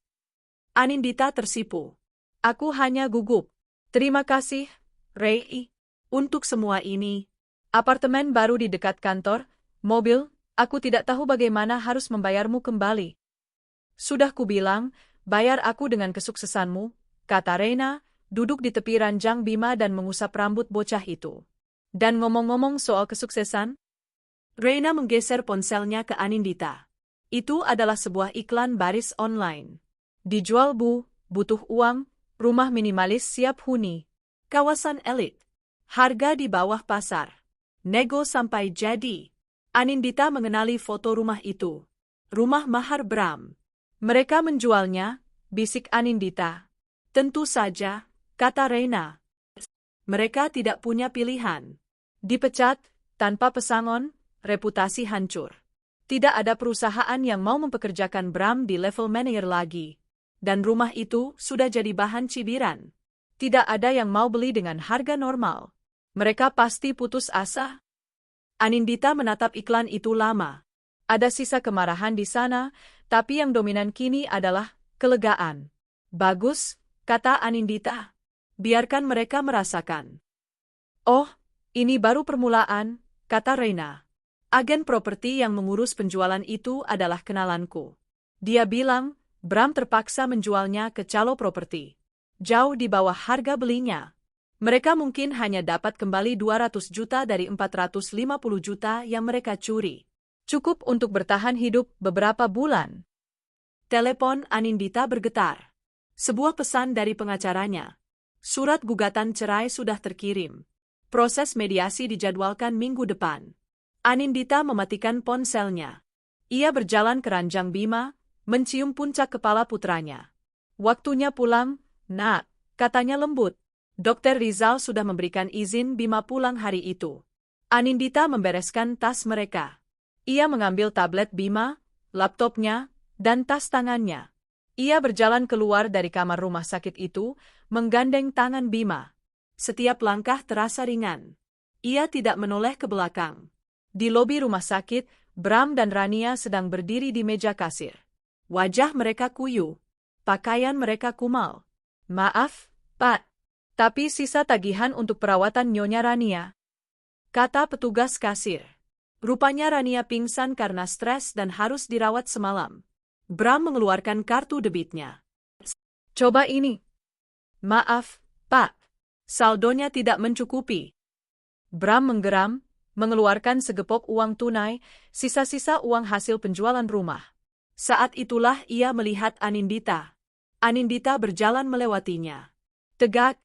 Anindita tersipu. Aku hanya gugup. Terima kasih, Ray, untuk semua ini. Apartemen baru di dekat kantor, mobil, aku tidak tahu bagaimana harus membayarmu kembali. Sudah kubilang, bayar aku dengan kesuksesanmu, kata Reina, duduk di tepi ranjang Bima dan mengusap rambut bocah itu. Dan ngomong-ngomong soal kesuksesan, Reina menggeser ponselnya ke Anindita. Itu adalah sebuah iklan baris online. Dijual butuh uang, rumah minimalis siap huni. Kawasan elit. Harga di bawah pasar. Nego sampai jadi. Anindita mengenali foto rumah itu. Rumah mahar Bram. Mereka menjualnya, bisik Anindita. Tentu saja, kata Reina. Mereka tidak punya pilihan. Dipecat, tanpa pesangon, reputasi hancur. Tidak ada perusahaan yang mau mempekerjakan Bram di level manajer lagi. Dan rumah itu sudah jadi bahan cibiran. Tidak ada yang mau beli dengan harga normal. Mereka pasti putus asa. Anindita menatap iklan itu lama. Ada sisa kemarahan di sana, tapi yang dominan kini adalah kelegaan. Bagus, kata Anindita. Biarkan mereka merasakan. Oh, ini baru permulaan, kata Reina. Agen properti yang mengurus penjualan itu adalah kenalanku. Dia bilang, Bram terpaksa menjualnya ke calo properti. Jauh di bawah harga belinya. Mereka mungkin hanya dapat kembali 200 juta dari 450 juta yang mereka curi. Cukup untuk bertahan hidup beberapa bulan. Telepon Anindita bergetar. Sebuah pesan dari pengacaranya. Surat gugatan cerai sudah terkirim. Proses mediasi dijadwalkan minggu depan. Anindita mematikan ponselnya. Ia berjalan ke ranjang Bima, mencium puncak kepala putranya. Waktunya pulang, nak, katanya lembut. Dokter Rizal sudah memberikan izin Bima pulang hari itu. Anindita membereskan tas mereka. Ia mengambil tablet Bima, laptopnya, dan tas tangannya. Ia berjalan keluar dari kamar rumah sakit itu, menggandeng tangan Bima. Setiap langkah terasa ringan. Ia tidak menoleh ke belakang. Di lobi rumah sakit, Bram dan Rania sedang berdiri di meja kasir. Wajah mereka kuyu. Pakaian mereka kumal. Maaf, Pak. Tapi sisa tagihan untuk perawatan Nyonya Rania, kata petugas kasir. Rupanya Rania pingsan karena stres dan harus dirawat semalam. Bram mengeluarkan kartu debitnya. Coba ini. Maaf, Pak. Saldonya tidak mencukupi. Bram menggeram, mengeluarkan segepok uang tunai, sisa-sisa uang hasil penjualan rumah. Saat itulah ia melihat Anindita. Anindita berjalan melewatinya. Tegak,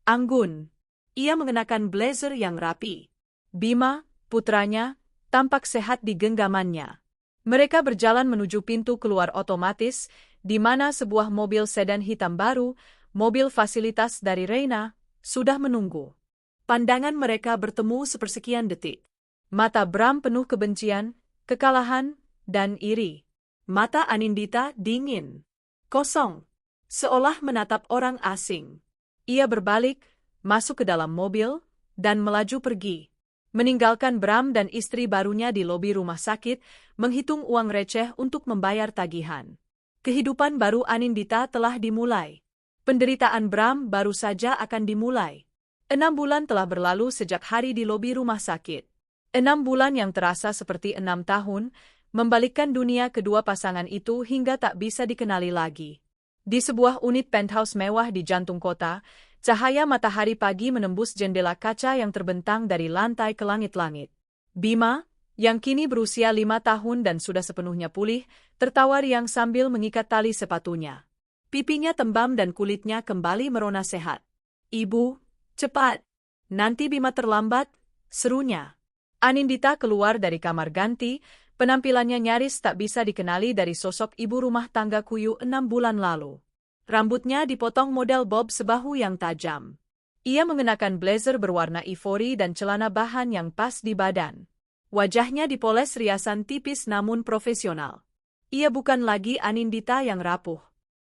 anggun. Ia mengenakan blazer yang rapi. Bima, putranya, tampak sehat di genggamannya. Mereka berjalan menuju pintu keluar otomatis, di mana sebuah mobil sedan hitam baru, mobil fasilitas dari Reina, sudah menunggu. Pandangan mereka bertemu sepersekian detik. Mata Bram penuh kebencian, kekalahan, dan iri. Mata Anindita dingin. Kosong. Seolah menatap orang asing. Ia berbalik, masuk ke dalam mobil, dan melaju pergi. Meninggalkan Bram dan istri barunya di lobi rumah sakit, menghitung uang receh untuk membayar tagihan. Kehidupan baru Anindita telah dimulai. Penderitaan Bram baru saja akan dimulai. 6 bulan telah berlalu sejak hari di lobi rumah sakit. 6 bulan yang terasa seperti 6 tahun, membalikkan dunia kedua pasangan itu hingga tak bisa dikenali lagi. Di sebuah unit penthouse mewah di jantung kota, cahaya matahari pagi menembus jendela kaca yang terbentang dari lantai ke langit-langit. Bima, yang kini berusia 5 tahun dan sudah sepenuhnya pulih, tertawa riang sambil mengikat tali sepatunya. Pipinya tembam dan kulitnya kembali merona sehat. Ibu, cepat. Nanti Bima terlambat, serunya. Anindita keluar dari kamar ganti, penampilannya nyaris tak bisa dikenali dari sosok ibu rumah tangga kuyu 6 bulan lalu. Rambutnya dipotong model bob sebahu yang tajam. Ia mengenakan blazer berwarna ivory dan celana bahan yang pas di badan. Wajahnya dipoles riasan tipis namun profesional. Ia bukan lagi Anindita yang rapuh.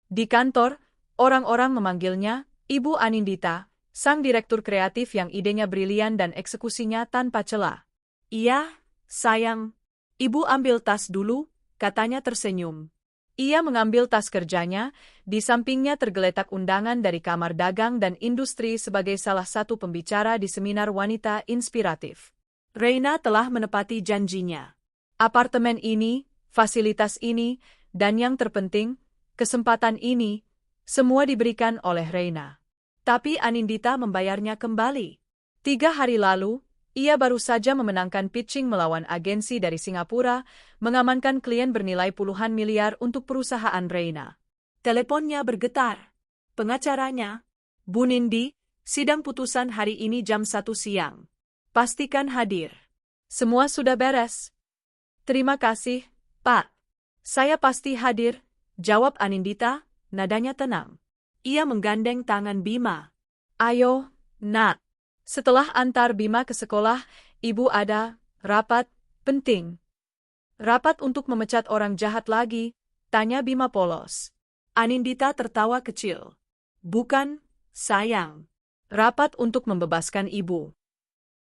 Di kantor, orang-orang memanggilnya Ibu Anindita, sang direktur kreatif yang idenya brilian dan eksekusinya tanpa celah. Iya, sayang. Ibu ambil tas dulu, katanya tersenyum. Ia mengambil tas kerjanya, di sampingnya tergeletak undangan dari Kamar Dagang dan Industri sebagai salah satu pembicara di seminar wanita inspiratif. Reina telah menepati janjinya. Apartemen ini, fasilitas ini, dan yang terpenting, kesempatan ini, semua diberikan oleh Reina. Tapi Anindita membayarnya kembali. 3 hari lalu, ia baru saja memenangkan pitching melawan agensi dari Singapura, mengamankan klien bernilai puluhan miliar untuk perusahaan Reina. Teleponnya bergetar. Pengacaranya, Bu Nindi, sidang putusan hari ini jam 1 siang. Pastikan hadir. Semua sudah beres. Terima kasih, Pak. Saya pasti hadir, jawab Anindita, nadanya tenang. Ia menggandeng tangan Bima. Ayo, Nak. Setelah antar Bima ke sekolah, Ibu ada rapat penting. Rapat untuk memecat orang jahat lagi, tanya Bima polos. Anindita tertawa kecil. Bukan, sayang. Rapat untuk membebaskan Ibu.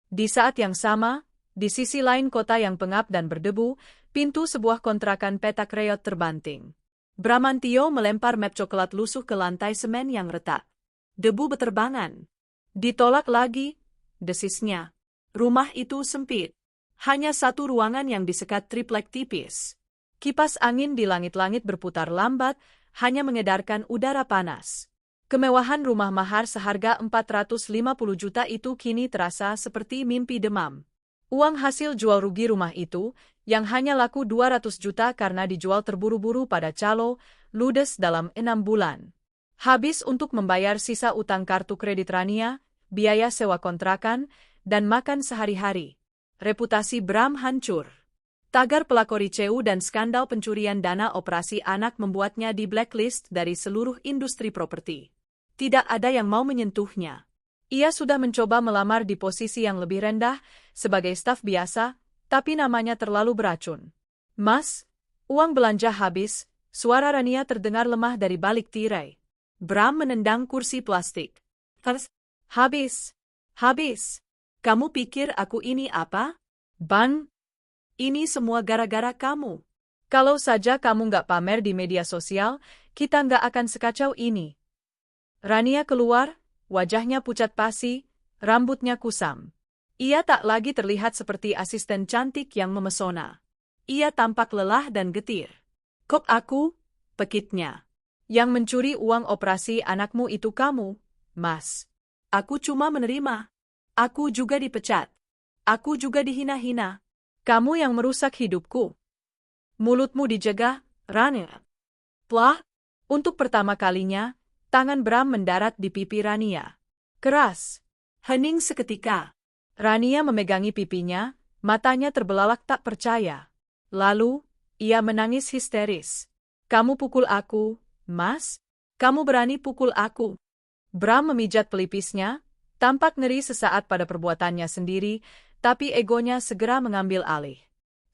Di saat yang sama, di sisi lain kota yang pengap dan berdebu, pintu sebuah kontrakan petak reot terbanting. Bramantio melempar map coklat lusuh ke lantai semen yang retak. Debu beterbangan. Ditolak lagi, desisnya. Rumah itu sempit. Hanya satu ruangan yang disekat triplek tipis. Kipas angin di langit-langit berputar lambat, hanya mengedarkan udara panas. Kemewahan rumah mahar seharga 450 juta itu kini terasa seperti mimpi demam. Uang hasil jual rugi rumah itu, yang hanya laku 200 juta karena dijual terburu-buru pada calo, ludes dalam 6 bulan. Habis untuk membayar sisa utang kartu kredit Rania, biaya sewa kontrakan, dan makan sehari-hari. Reputasi Bram hancur. Tagar pelakor ICU dan skandal pencurian dana operasi anak membuatnya di blacklist dari seluruh industri properti. Tidak ada yang mau menyentuhnya. Ia sudah mencoba melamar di posisi yang lebih rendah, sebagai staf biasa, tapi namanya terlalu beracun. Mas, uang belanja habis, suara Rania terdengar lemah dari balik tirai. Bram menendang kursi plastik. Habis. Kamu pikir aku ini apa? Ban? Ini semua gara-gara kamu. Kalau saja kamu nggak pamer di media sosial, kita nggak akan sekacau ini. Rania keluar, wajahnya pucat pasi, rambutnya kusam. Ia tak lagi terlihat seperti asisten cantik yang memesona. Ia tampak lelah dan getir. Kok aku? Pekitnya. Yang mencuri uang operasi anakmu itu kamu, Mas. Aku cuma menerima. Aku juga dipecat. Aku juga dihina-hina. Kamu yang merusak hidupku. Mulutmu dijaga, Rania. Plah, untuk pertama kalinya, tangan Bram mendarat di pipi Rania. Keras. Hening seketika. Rania memegangi pipinya, matanya terbelalak tak percaya. Lalu, ia menangis histeris. Kamu pukul aku, Mas? Kamu berani pukul aku? Bram memijat pelipisnya, tampak ngeri sesaat pada perbuatannya sendiri, tapi egonya segera mengambil alih.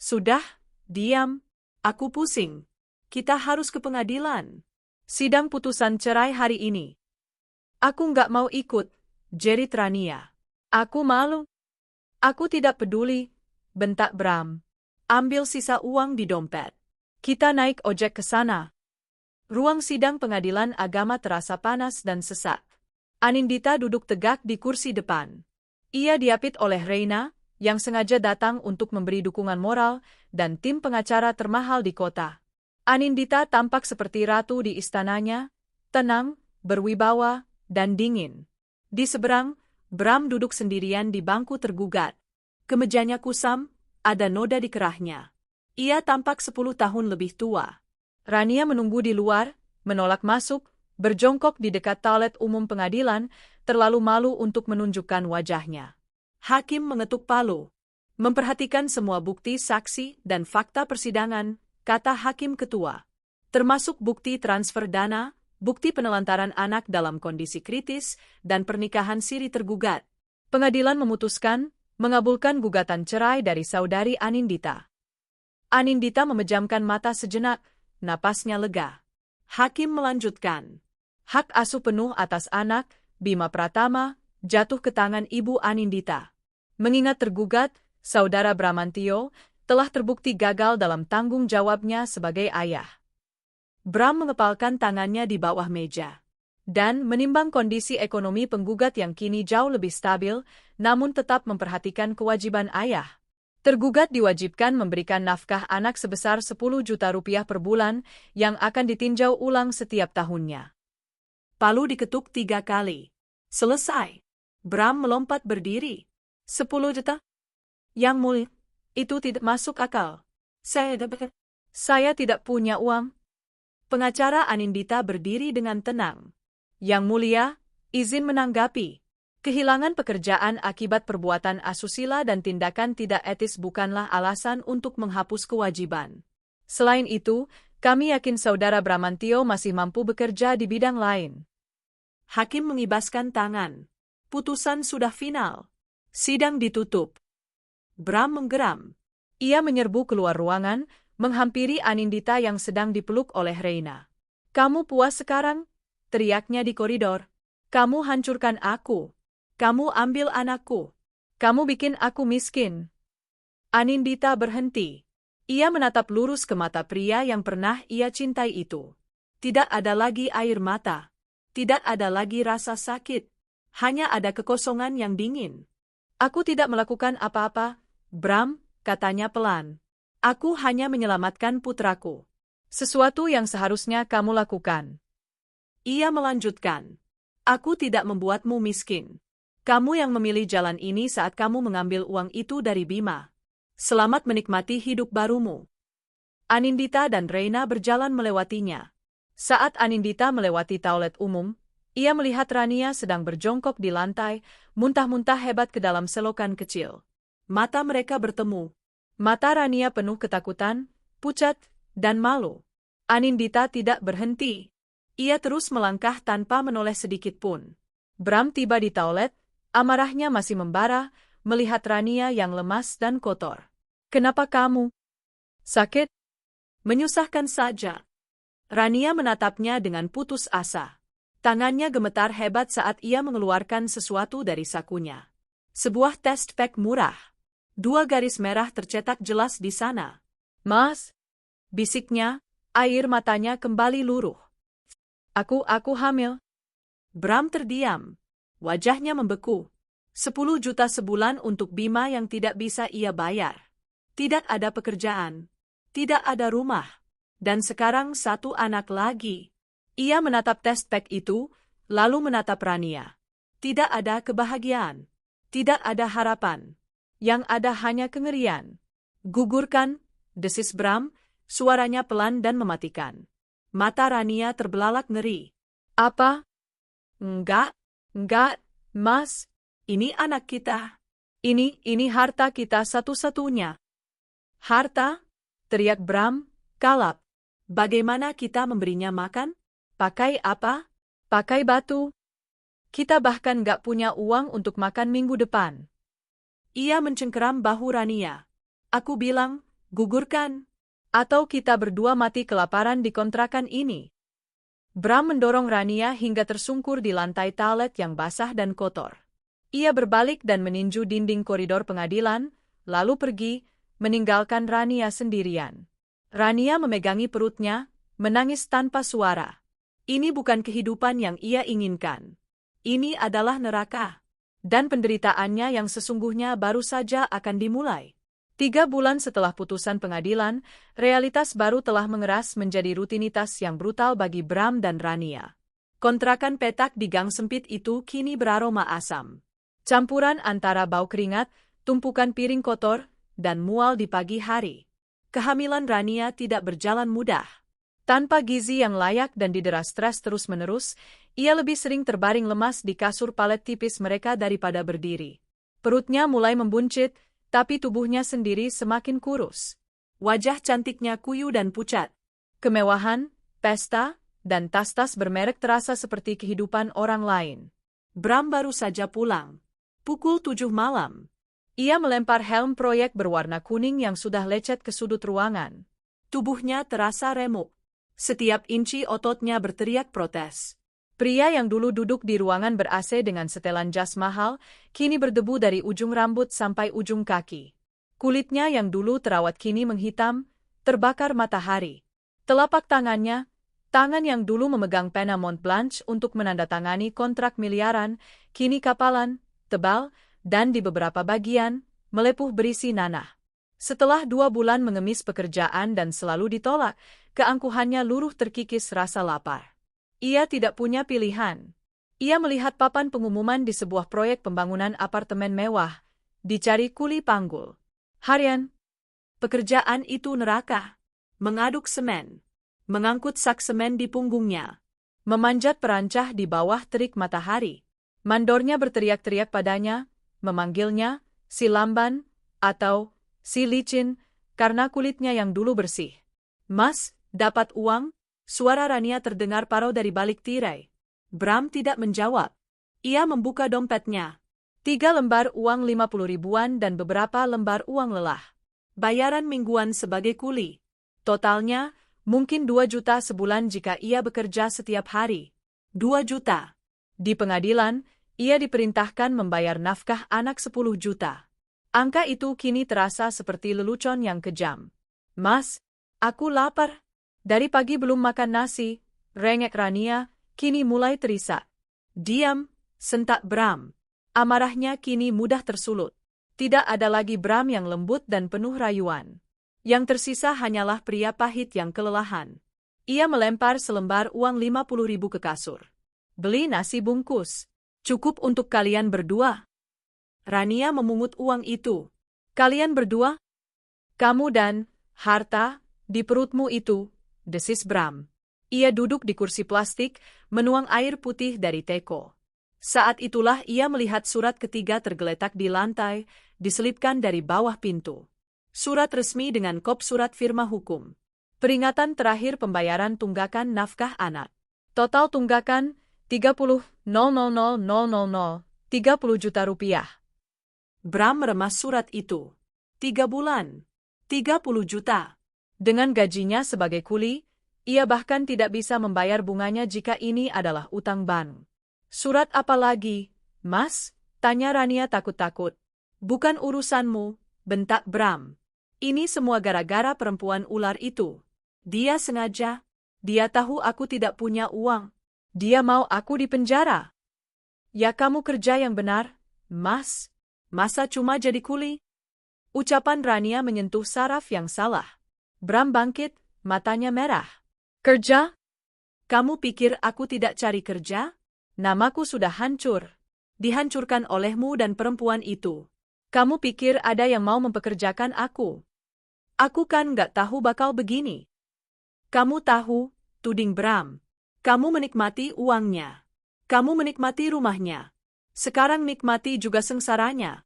Sudah, diam. Aku pusing. Kita harus ke pengadilan. Sidang putusan cerai hari ini. Aku nggak mau ikut, jerit Rania. Aku malu. Aku tidak peduli, bentak Bram. Ambil sisa uang di dompet. Kita naik ojek ke sana. Ruang sidang pengadilan agama terasa panas dan sesak. Anindita duduk tegak di kursi depan. Ia diapit oleh Reina, yang sengaja datang untuk memberi dukungan moral, dan tim pengacara termahal di kota. Anindita tampak seperti ratu di istananya, tenang, berwibawa, dan dingin. Di seberang, Bram duduk sendirian di bangku tergugat. Kemejanya kusam, ada noda di kerahnya. Ia tampak 10 tahun lebih tua. Rania menunggu di luar, menolak masuk, berjongkok di dekat toilet umum pengadilan, terlalu malu untuk menunjukkan wajahnya. Hakim mengetuk palu. Memperhatikan semua bukti saksi dan fakta persidangan, kata hakim ketua. Termasuk bukti transfer dana, bukti penelantaran anak dalam kondisi kritis, dan pernikahan siri tergugat. Pengadilan memutuskan, mengabulkan gugatan cerai dari saudari Anindita. Anindita memejamkan mata sejenak, napasnya lega. Hakim melanjutkan. Hak asuh penuh atas anak, Bima Pratama, jatuh ke tangan Ibu Anindita. Mengingat tergugat, Saudara Bramantio, telah terbukti gagal dalam tanggung jawabnya sebagai ayah. Bram mengepalkan tangannya di bawah meja. Dan menimbang kondisi ekonomi penggugat yang kini jauh lebih stabil, namun tetap memperhatikan kewajiban ayah. Tergugat diwajibkan memberikan nafkah anak sebesar 10 juta rupiah per bulan yang akan ditinjau ulang setiap tahunnya. Palu diketuk 3 kali. Selesai. Bram melompat berdiri. 10 juta? Yang mulia, itu tidak masuk akal. Saya tidak punya uang. Pengacara Anindita berdiri dengan tenang. Yang mulia, izin menanggapi. Kehilangan pekerjaan akibat perbuatan asusila dan tindakan tidak etis bukanlah alasan untuk menghapus kewajiban. Selain itu, kami yakin Saudara Bramantio masih mampu bekerja di bidang lain. Hakim mengibaskan tangan. Putusan sudah final. Sidang ditutup. Bram menggeram. Ia menyerbu keluar ruangan, menghampiri Anindita yang sedang dipeluk oleh Reina. "Kamu puas sekarang?" teriaknya di koridor. "Kamu hancurkan aku. Kamu ambil anakku. Kamu bikin aku miskin." Anindita berhenti. Ia menatap lurus ke mata pria yang pernah ia cintai itu. Tidak ada lagi air mata. Tidak ada lagi rasa sakit. Hanya ada kekosongan yang dingin. "Aku tidak melakukan apa-apa, Bram," katanya pelan. "Aku hanya menyelamatkan putraku. Sesuatu yang seharusnya kamu lakukan." Ia melanjutkan. "Aku tidak membuatmu miskin. Kamu yang memilih jalan ini saat kamu mengambil uang itu dari Bima. Selamat menikmati hidup barumu." Anindita dan Reina berjalan melewatinya. Saat Anindita melewati toilet umum, ia melihat Rania sedang berjongkok di lantai, muntah-muntah hebat ke dalam selokan kecil. Mata mereka bertemu. Mata Rania penuh ketakutan, pucat, dan malu. Anindita tidak berhenti. Ia terus melangkah tanpa menoleh sedikit pun. Bram tiba di toilet, amarahnya masih membara, melihat Rania yang lemas dan kotor. "Kenapa kamu? Sakit?" "Menyusahkan saja." Rania menatapnya dengan putus asa. Tangannya gemetar hebat saat ia mengeluarkan sesuatu dari sakunya. Sebuah test pack murah. 2 garis merah tercetak jelas di sana. "Mas," bisiknya, air matanya kembali luruh. Aku hamil." Bram terdiam. Wajahnya membeku. 10 juta sebulan untuk Bima yang tidak bisa ia bayar. Tidak ada pekerjaan. Tidak ada rumah. Dan sekarang 1 anak lagi. Ia menatap test pack itu, lalu menatap Rania. Tidak ada kebahagiaan. Tidak ada harapan. Yang ada hanya kengerian. "Gugurkan," desis Bram, suaranya pelan dan mematikan. Mata Rania terbelalak ngeri. "Apa?" Enggak, Mas. Ini anak kita. Ini harta kita satu-satunya." "Harta?" teriak Bram, kalap. "Bagaimana kita memberinya makan? Pakai apa? Pakai batu? Kita bahkan gak punya uang untuk makan minggu depan." Ia mencengkeram bahu Rania. "Aku bilang, gugurkan. Atau kita berdua mati kelaparan di kontrakan ini." Bram mendorong Rania hingga tersungkur di lantai toilet yang basah dan kotor. Ia berbalik dan meninju dinding koridor pengadilan, lalu pergi, meninggalkan Rania sendirian. Rania memegangi perutnya, menangis tanpa suara. Ini bukan kehidupan yang ia inginkan. Ini adalah neraka. Dan penderitaannya yang sesungguhnya baru saja akan dimulai. 3 bulan setelah putusan pengadilan, realitas baru telah mengeras menjadi rutinitas yang brutal bagi Bram dan Rania. Kontrakan petak di gang sempit itu kini beraroma asam. Campuran antara bau keringat, tumpukan piring kotor, dan mual di pagi hari. Kehamilan Rania tidak berjalan mudah. Tanpa gizi yang layak dan didera stres terus-menerus, ia lebih sering terbaring lemas di kasur palet tipis mereka daripada berdiri. Perutnya mulai membuncit, tapi tubuhnya sendiri semakin kurus. Wajah cantiknya kuyu dan pucat. Kemewahan, pesta, dan tas-tas bermerek terasa seperti kehidupan orang lain. Bram baru saja pulang. Pukul 7 malam. Ia melempar helm proyek berwarna kuning yang sudah lecet ke sudut ruangan. Tubuhnya terasa remuk. Setiap inci ototnya berteriak protes. Pria yang dulu duduk di ruangan ber-AC dengan setelan jas mahal, kini berdebu dari ujung rambut sampai ujung kaki. Kulitnya yang dulu terawat kini menghitam, terbakar matahari. Telapak tangannya, Tangan yang dulu memegang pena Montblanc untuk menandatangani kontrak miliaran, kini kapalan, tebal, dan di beberapa bagian, melepuh berisi nanah. Setelah 2 bulan mengemis pekerjaan dan selalu ditolak, keangkuhannya luruh terkikis rasa lapar. Ia tidak punya pilihan. Ia melihat papan pengumuman di sebuah proyek pembangunan apartemen mewah, dicari kuli panggul harian. Pekerjaan itu neraka. Mengaduk semen, mengangkut sak semen di punggungnya, memanjat perancah di bawah terik matahari. Mandornya berteriak-teriak padanya, memanggilnya, si lamban, atau si licin, karena kulitnya yang dulu bersih. Mas, dapat uang? Suara Rania terdengar parau dari balik tirai. Bram tidak menjawab. Ia membuka dompetnya. 3 lembar uang 50 ribuan dan beberapa lembar uang lelah. Bayaran mingguan sebagai kuli. Totalnya, mungkin 2 juta sebulan jika ia bekerja setiap hari. 2 juta. Di pengadilan, ia diperintahkan membayar nafkah anak 10 juta. Angka itu kini terasa seperti lelucon yang kejam. Mas, aku lapar. Dari pagi belum makan nasi, rengek Rania, kini mulai terisak. Diam, sentak Bram. Amarahnya kini mudah tersulut. Tidak ada lagi Bram yang lembut dan penuh rayuan. Yang tersisa hanyalah pria pahit yang kelelahan. Ia melempar selembar uang 50 ribu ke kasur. Beli nasi bungkus. Cukup untuk kalian berdua. Rania memungut uang itu. Kalian berdua? Kamu dan harta di perutmu itu, desis Bram. Ia duduk di kursi plastik, menuang air putih dari teko. Saat itulah ia melihat surat ketiga tergeletak di lantai, diselipkan dari bawah pintu. Surat resmi dengan kop surat firma hukum. Peringatan terakhir pembayaran tunggakan nafkah anak. Total tunggakan 30 juta rupiah. Bram meremas surat itu. 3 bulan. 30 juta. Dengan gajinya sebagai kuli, ia bahkan tidak bisa membayar bunganya jika ini adalah utang bank. Surat apa lagi, Mas? Tanya Rania takut-takut. Bukan urusanmu, bentak Bram. Ini semua gara-gara perempuan ular itu. Dia sengaja. Dia tahu aku tidak punya uang. Dia mau aku dipenjara. Ya kamu kerja yang benar, Mas. Masa cuma jadi kuli? Ucapan Rania menyentuh saraf yang salah. Bram bangkit, matanya merah. Kerja? Kamu pikir aku tidak cari kerja? Namaku sudah hancur. Dihancurkan olehmu dan perempuan itu. Kamu pikir ada yang mau mempekerjakan aku? Aku kan nggak tahu bakal begini. Kamu tahu, tuding Bram. Kamu menikmati uangnya. Kamu menikmati rumahnya. Sekarang nikmati juga sengsaranya.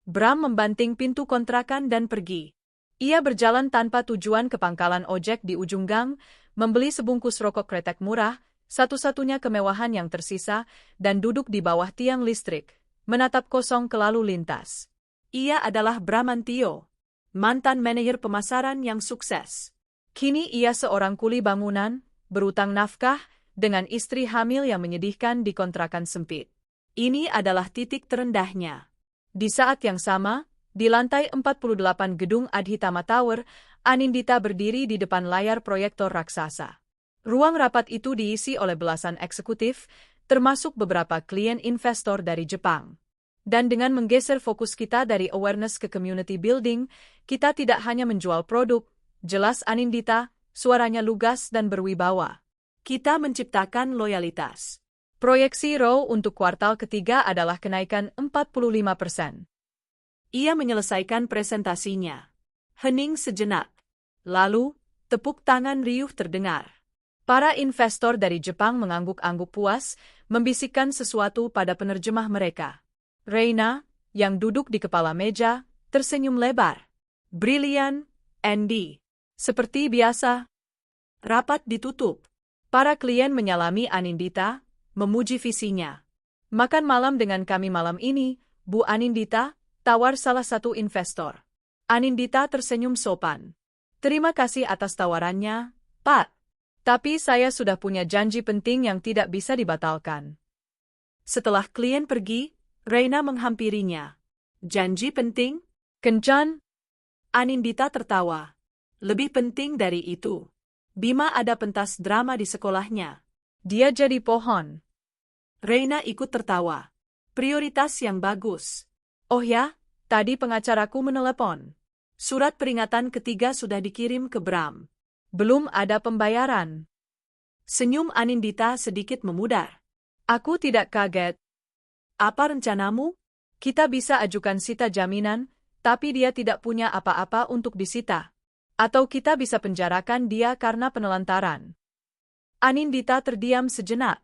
Bram membanting pintu kontrakan dan pergi. Ia berjalan tanpa tujuan ke pangkalan ojek di ujung gang, membeli sebungkus rokok kretek murah, satu-satunya kemewahan yang tersisa, dan duduk di bawah tiang listrik, menatap kosong ke lalu lintas. Ia adalah Bramantio, mantan manajer pemasaran yang sukses. Kini ia seorang kuli bangunan, berutang nafkah, dengan istri hamil yang menyedihkan di kontrakan sempit. Ini adalah titik terendahnya. Di saat yang sama, di lantai 48 gedung Adhitama Tower, Anindita berdiri di depan layar proyektor raksasa. Ruang rapat itu diisi oleh belasan eksekutif, termasuk beberapa klien investor dari Jepang. Dan dengan menggeser fokus kita dari awareness ke community building, kita tidak hanya menjual produk, jelas Anindita, suaranya lugas dan berwibawa. Kita menciptakan loyalitas. Proyeksi Row untuk kuartal ketiga adalah kenaikan 45%. Ia menyelesaikan presentasinya. Hening sejenak. Lalu, tepuk tangan riuh terdengar. Para investor dari Jepang mengangguk-angguk puas, membisikkan sesuatu pada penerjemah mereka. Reina, yang duduk di kepala meja, tersenyum lebar. Brilian, Andy. Seperti biasa. Rapat ditutup. Para klien menyalami Anindita, memuji visinya. Makan malam dengan kami malam ini, Bu Anindita, tawar salah satu investor. Anindita tersenyum sopan. Terima kasih atas tawarannya, Pak. Tapi saya sudah punya janji penting yang tidak bisa dibatalkan. Setelah klien pergi, Reina menghampirinya. Janji penting? Kencan? Anindita tertawa. Lebih penting dari itu. Bima ada pentas drama di sekolahnya. Dia jadi pohon. Reina ikut tertawa. Prioritas yang bagus. Oh ya, tadi pengacaraku menelepon. Surat peringatan ketiga sudah dikirim ke Bram. Belum ada pembayaran. Senyum Anindita sedikit memudar. Aku tidak kaget. Apa rencanamu? Kita bisa ajukan sita jaminan, tapi dia tidak punya apa-apa untuk disita. Atau kita bisa penjarakan dia karena penelantaran. Anindita terdiam sejenak.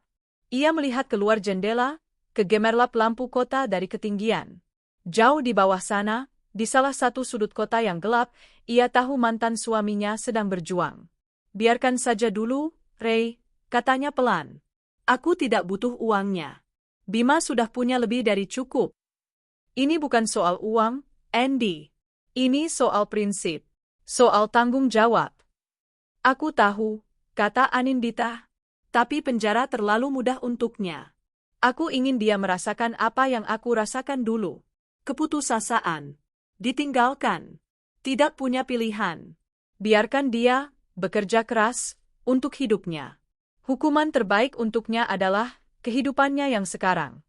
Ia melihat keluar jendela, ke gemerlap lampu kota dari ketinggian. Jauh di bawah sana, di salah satu sudut kota yang gelap, ia tahu mantan suaminya sedang berjuang. Biarkan saja dulu, Ray, katanya pelan. Aku tidak butuh uangnya. Bima sudah punya lebih dari cukup. Ini bukan soal uang, Andy. Ini soal prinsip. Soal tanggung jawab. Aku tahu, kata Anindita. Tapi penjara terlalu mudah untuknya. Aku ingin dia merasakan apa yang aku rasakan dulu. Keputusasaan. Ditinggalkan. Tidak punya pilihan. Biarkan dia bekerja keras untuk hidupnya. Hukuman terbaik untuknya adalah kehidupannya yang sekarang.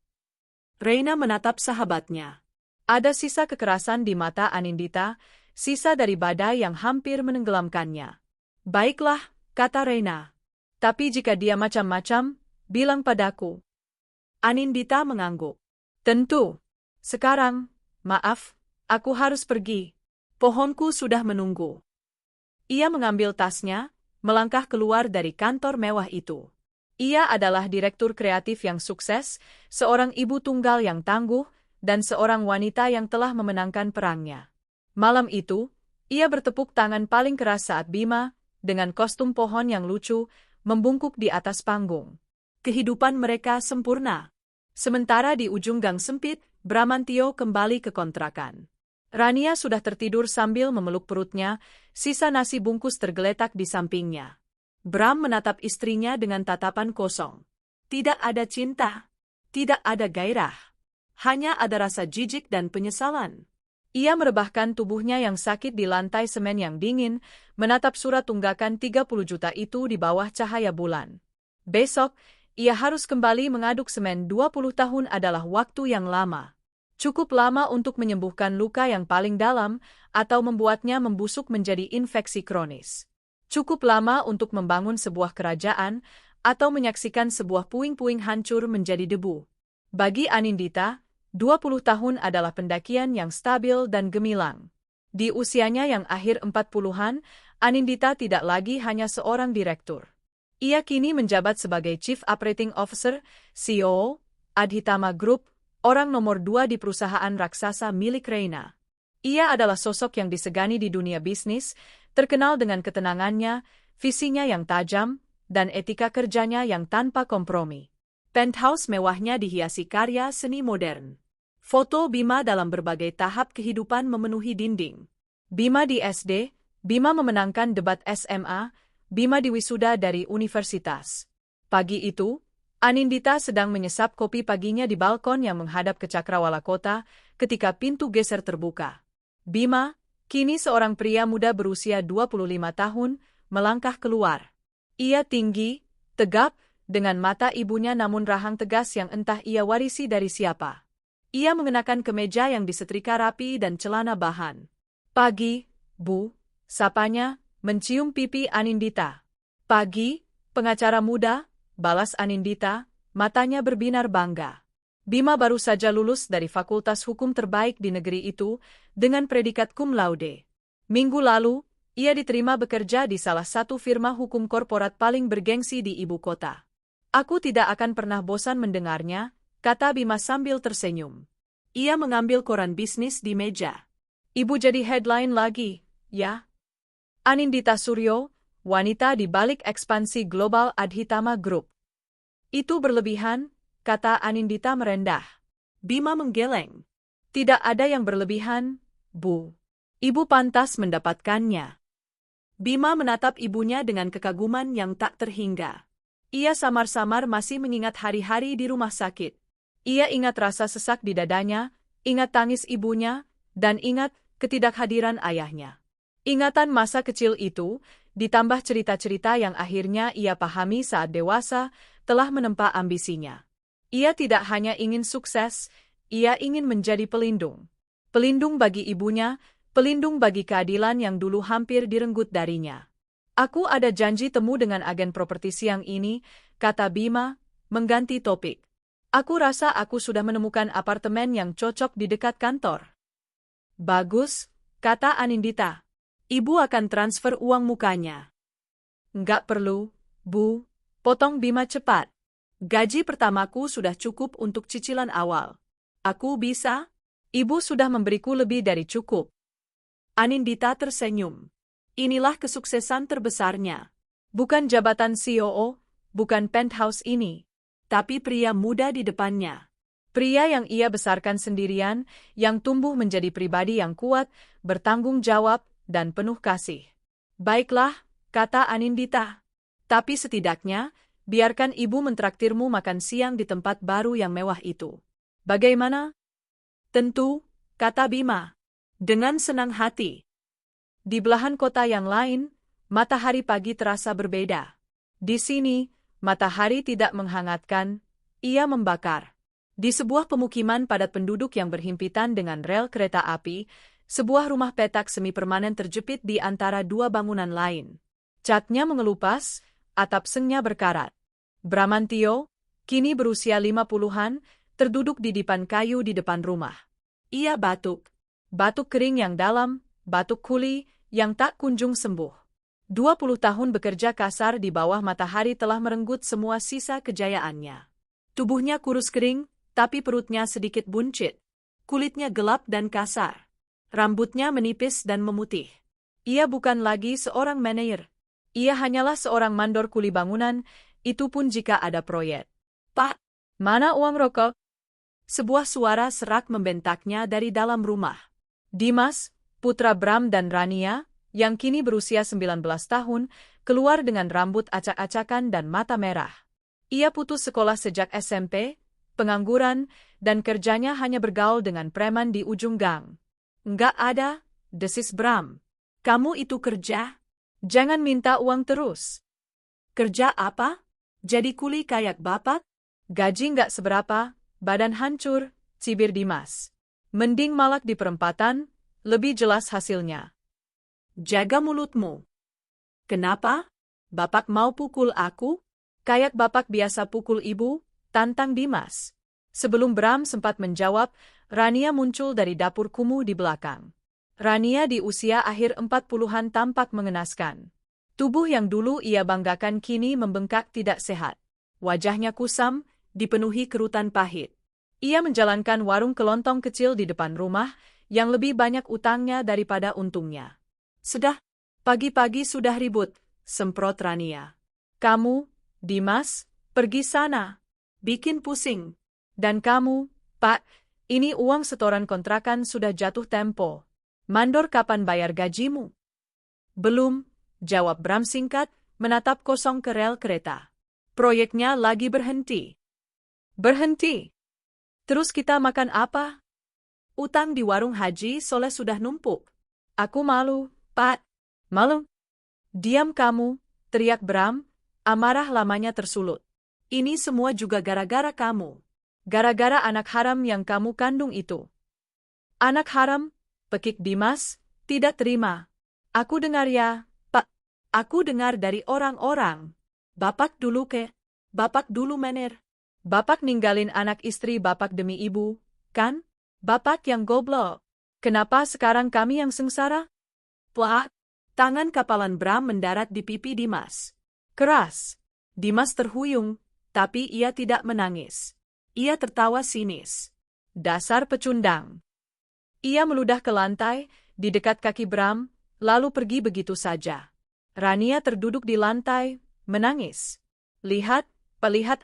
Reina menatap sahabatnya. Ada sisa kekerasan di mata Anindita, sisa dari badai yang hampir menenggelamkannya. Baiklah, kata Reina. Tapi jika dia macam-macam, bilang padaku. Anindita mengangguk. Tentu. Sekarang, maaf, aku harus pergi. Pohonku sudah menunggu. Ia mengambil tasnya, melangkah keluar dari kantor mewah itu. Ia adalah direktur kreatif yang sukses, seorang ibu tunggal yang tangguh, dan seorang wanita yang telah memenangkan perangnya. Malam itu, ia bertepuk tangan paling keras saat Bima, dengan kostum pohon yang lucu, membungkuk di atas panggung. Kehidupan mereka sempurna. Sementara di ujung gang sempit, Bramantio kembali ke kontrakan. Rania sudah tertidur sambil memeluk perutnya, sisa nasi bungkus tergeletak di sampingnya. Bram menatap istrinya dengan tatapan kosong. Tidak ada cinta. Tidak ada gairah. Hanya ada rasa jijik dan penyesalan. Ia merebahkan tubuhnya yang sakit di lantai semen yang dingin, menatap surat tunggakan 30 juta itu di bawah cahaya bulan. Besok, ia harus kembali mengaduk semen. 20 tahun adalah waktu yang lama. Cukup lama untuk menyembuhkan luka yang paling dalam, atau membuatnya membusuk menjadi infeksi kronis. Cukup lama untuk membangun sebuah kerajaan, atau menyaksikan sebuah puing-puing hancur menjadi debu. Bagi Anindita, 20 tahun adalah pendakian yang stabil dan gemilang. Di usianya yang akhir 40-an, Anindita tidak lagi hanya seorang direktur. Ia kini menjabat sebagai Chief Operating Officer, CEO, Adhitama Group, orang nomor 2 di perusahaan raksasa milik Reina. Ia adalah sosok yang disegani di dunia bisnis, terkenal dengan ketenangannya, visinya yang tajam, dan etika kerjanya yang tanpa kompromi. Penthouse mewahnya dihiasi karya seni modern. Foto Bima dalam berbagai tahap kehidupan memenuhi dinding. Bima di SD, Bima memenangkan debat SMA, Bima diwisuda dari universitas. Pagi itu, Anindita sedang menyesap kopi paginya di balkon yang menghadap ke Cakrawala Kota, ketika pintu geser terbuka. Bima, kini seorang pria muda berusia 25 tahun, melangkah keluar. Ia tinggi, tegap, dengan mata ibunya namun rahang tegas yang entah ia warisi dari siapa. Ia mengenakan kemeja yang disetrika rapi dan celana bahan. Pagi, Bu, sapanya, mencium pipi Anindita. Pagi, pengacara muda, balas Anindita, matanya berbinar bangga. Bima baru saja lulus dari fakultas hukum terbaik di negeri itu, dengan predikat cum laude. Minggu lalu, ia diterima bekerja di salah satu firma hukum korporat paling bergengsi di ibu kota. Aku tidak akan pernah bosan mendengarnya, kata Bima sambil tersenyum. Ia mengambil koran bisnis di meja. Ibu jadi headline lagi, ya? Anindita Suryo, wanita di balik ekspansi global Adhitama Group. Itu berlebihan, kata Anindita merendah. Bima menggeleng. Tidak ada yang berlebihan, Bu. Ibu pantas mendapatkannya. Bima menatap ibunya dengan kekaguman yang tak terhingga. Ia samar-samar masih mengingat hari-hari di rumah sakit. Ia ingat rasa sesak di dadanya, ingat tangis ibunya, dan ingat ketidakhadiran ayahnya. Ingatan masa kecil itu, Ditambah cerita-cerita yang akhirnya ia pahami saat dewasa telah menempa ambisinya. Ia tidak hanya ingin sukses, ia ingin menjadi pelindung. Pelindung bagi ibunya, pelindung bagi keadilan yang dulu hampir direnggut darinya. Aku ada janji temu dengan agen properti siang ini, kata Bima, mengganti topik. Aku rasa aku sudah menemukan apartemen yang cocok di dekat kantor. Bagus, kata Anindita. Ibu akan transfer uang mukanya. Nggak perlu, Bu, potong Bima cepat. Gaji pertamaku sudah cukup untuk cicilan awal. Aku bisa? Ibu sudah memberiku lebih dari cukup. Anindita tersenyum. Inilah kesuksesan terbesarnya. Bukan jabatan COO, bukan penthouse ini, tapi pria muda di depannya. Pria yang ia besarkan sendirian, yang tumbuh menjadi pribadi yang kuat, bertanggung jawab, dan penuh kasih. Baiklah, kata Anindita. Tapi setidaknya, biarkan ibu mentraktirmu makan siang di tempat baru yang mewah itu. Bagaimana? Tentu, kata Bima. Dengan senang hati. Di belahan kota yang lain, matahari pagi terasa berbeda. Di sini, matahari tidak menghangatkan, ia membakar. Di sebuah pemukiman padat penduduk yang berhimpitan dengan rel kereta api, sebuah rumah petak semi-permanen terjepit di antara dua bangunan lain. Catnya mengelupas, atap sengnya berkarat. Bramantio, kini berusia 50-an, terduduk di dipan kayu di depan rumah. Ia batuk. Batuk kering yang dalam, batuk kuli, yang tak kunjung sembuh. 20 tahun bekerja kasar di bawah matahari telah merenggut semua sisa kejayaannya. Tubuhnya kurus kering, tapi perutnya sedikit buncit. Kulitnya gelap dan kasar. Rambutnya menipis dan memutih. Ia bukan lagi seorang manajer. Ia hanyalah seorang mandor kuli bangunan, itu pun jika ada proyek. Pak, mana uang rokok? Sebuah suara serak membentaknya dari dalam rumah. Dimas, putra Bram dan Rania, yang kini berusia 19 tahun, keluar dengan rambut acak-acakan dan mata merah. Ia putus sekolah sejak SMP, pengangguran, dan kerjanya hanya bergaul dengan preman di ujung gang. Nggak ada, desis Bram. Kamu itu kerja? Jangan minta uang terus. Kerja apa? Jadi kuli kayak bapak? Gaji nggak seberapa, badan hancur, cibir Dimas. Mending malak di perempatan, lebih jelas hasilnya. Jaga mulutmu. Kenapa? Bapak mau pukul aku? Kayak bapak biasa pukul ibu, tantang Dimas. Sebelum Bram sempat menjawab, Rania muncul dari dapur kumuh di belakang. Rania di usia akhir 40-an tampak mengenaskan. Tubuh yang dulu ia banggakan kini membengkak tidak sehat. Wajahnya kusam, dipenuhi kerutan pahit. Ia menjalankan warung kelontong kecil di depan rumah, yang lebih banyak utangnya daripada untungnya. Pagi-pagi sudah ribut, semprot Rania. Kamu, Dimas, pergi sana. Bikin pusing. Dan kamu, Pak, ini uang setoran kontrakan sudah jatuh tempo. Mandor kapan bayar gajimu? Belum, jawab Bram singkat, menatap kosong ke rel kereta. Proyeknya lagi berhenti. Berhenti? Terus kita makan apa? Utang di warung Haji Soleh sudah numpuk. Aku malu, Pak. Malu? Diam kamu, teriak Bram, amarah lamanya tersulut. Ini semua juga gara-gara kamu. Gara-gara anak haram yang kamu kandung itu. Anak haram? Pekik Dimas, tidak terima. Aku dengar ya, Pak. Aku dengar dari orang-orang. Bapak dulu mener. Bapak ninggalin anak istri bapak demi ibu, kan? Bapak yang goblok. Kenapa sekarang kami yang sengsara? Pak, tangan kapalan Bram mendarat di pipi Dimas. Keras. Dimas terhuyung, tapi ia tidak menangis. Ia tertawa sinis. Dasar pecundang. Ia meludah ke lantai, di dekat kaki Bram, lalu pergi begitu saja. Rania terduduk di lantai, menangis. Lihat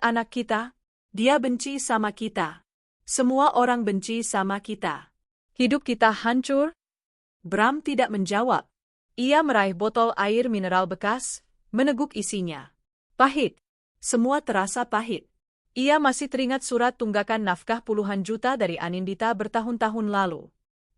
anak kita. Dia benci sama kita. Semua orang benci sama kita. Hidup kita hancur? Bram tidak menjawab. Ia meraih botol air mineral bekas, meneguk isinya. Pahit. Semua terasa pahit. Ia masih teringat surat tunggakan nafkah puluhan juta dari Anindita bertahun-tahun lalu.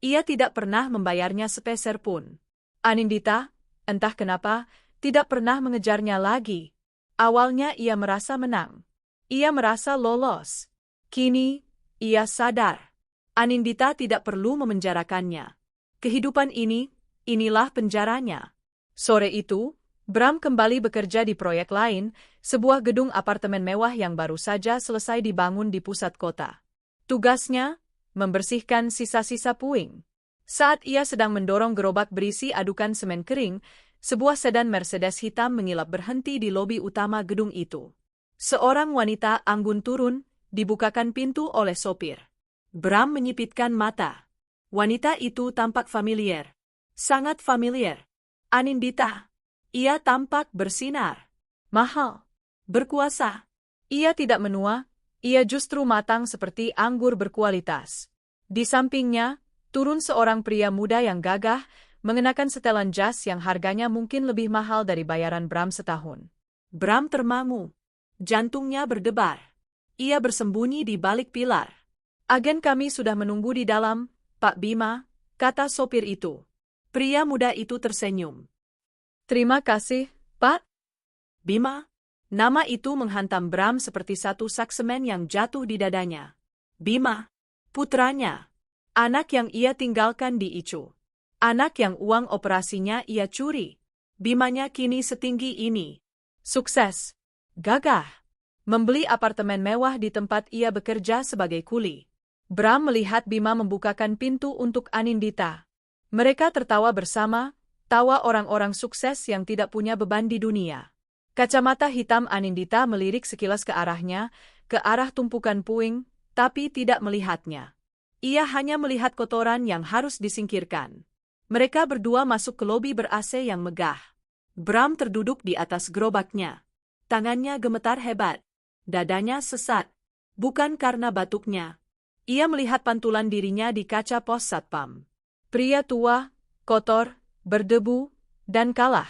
Ia tidak pernah membayarnya sepeser pun. Anindita, entah kenapa, tidak pernah mengejarnya lagi. Awalnya ia merasa menang. Ia merasa lolos. Kini, ia sadar. Anindita tidak perlu memenjarakannya. Kehidupan inilah penjaranya. Sore itu, Bram kembali bekerja di proyek lain, sebuah gedung apartemen mewah yang baru saja selesai dibangun di pusat kota. Tugasnya, membersihkan sisa-sisa puing. Saat ia sedang mendorong gerobak berisi adukan semen kering, sebuah sedan Mercedes hitam mengilap berhenti di lobi utama gedung itu. Seorang wanita anggun turun, dibukakan pintu oleh sopir. Bram menyipitkan mata. Wanita itu tampak familiar. Sangat familiar. Anindita. Ia tampak bersinar. Mahal. Berkuasa. Ia tidak menua, ia justru matang seperti anggur berkualitas. Di sampingnya, turun seorang pria muda yang gagah, mengenakan setelan jas yang harganya mungkin lebih mahal dari bayaran Bram setahun. Bram termangu. Jantungnya berdebar. Ia bersembunyi di balik pilar. Agen kami sudah menunggu di dalam, Pak Bima, kata sopir itu. Pria muda itu tersenyum. Terima kasih, Pak. Bima. Nama itu menghantam Bram seperti satu sak semen yang jatuh di dadanya. Bima. Putranya. Anak yang ia tinggalkan di Icu. Anak yang uang operasinya ia curi. Bimanya kini setinggi ini. Sukses. Gagah. Membeli apartemen mewah di tempat ia bekerja sebagai kuli. Bram melihat Bima membukakan pintu untuk Anindita. Mereka tertawa bersama, tawa orang-orang sukses yang tidak punya beban di dunia. Kacamata hitam Anindita melirik sekilas ke arahnya, ke arah tumpukan puing, tapi tidak melihatnya. Ia hanya melihat kotoran yang harus disingkirkan. Mereka berdua masuk ke lobi ber-AC yang megah. Bram terduduk di atas gerobaknya. Tangannya gemetar hebat. Dadanya sesat. Bukan karena batuknya. Ia melihat pantulan dirinya di kaca pos satpam. Pria tua, kotor, berdebu, dan kalah.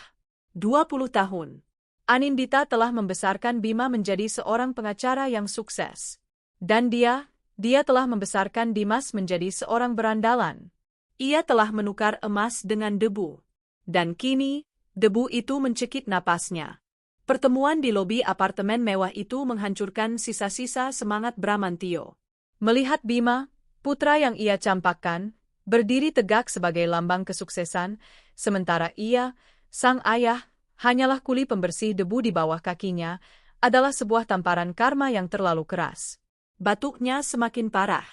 20 tahun. Anindita telah membesarkan Bima menjadi seorang pengacara yang sukses. Dan dia telah membesarkan Dimas menjadi seorang berandalan. Ia telah menukar emas dengan debu. Dan kini, debu itu mencekik napasnya. Pertemuan di lobi apartemen mewah itu menghancurkan sisa-sisa semangat Bramantio. Melihat Bima, putra yang ia campakkan, berdiri tegak sebagai lambang kesuksesan, sementara ia, sang ayah, hanyalah kuli pembersih debu di bawah kakinya, adalah sebuah tamparan karma yang terlalu keras. Batuknya semakin parah.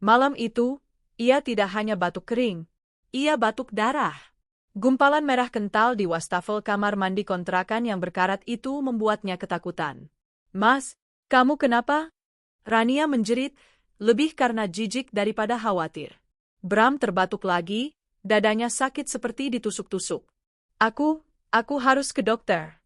Malam itu, ia tidak hanya batuk kering, ia batuk darah. Gumpalan merah kental di wastafel kamar mandi kontrakan yang berkarat itu membuatnya ketakutan. Mas, kamu kenapa? Rania menjerit, lebih karena jijik daripada khawatir. Bram terbatuk lagi, dadanya sakit seperti ditusuk-tusuk. Aku harus ke dokter.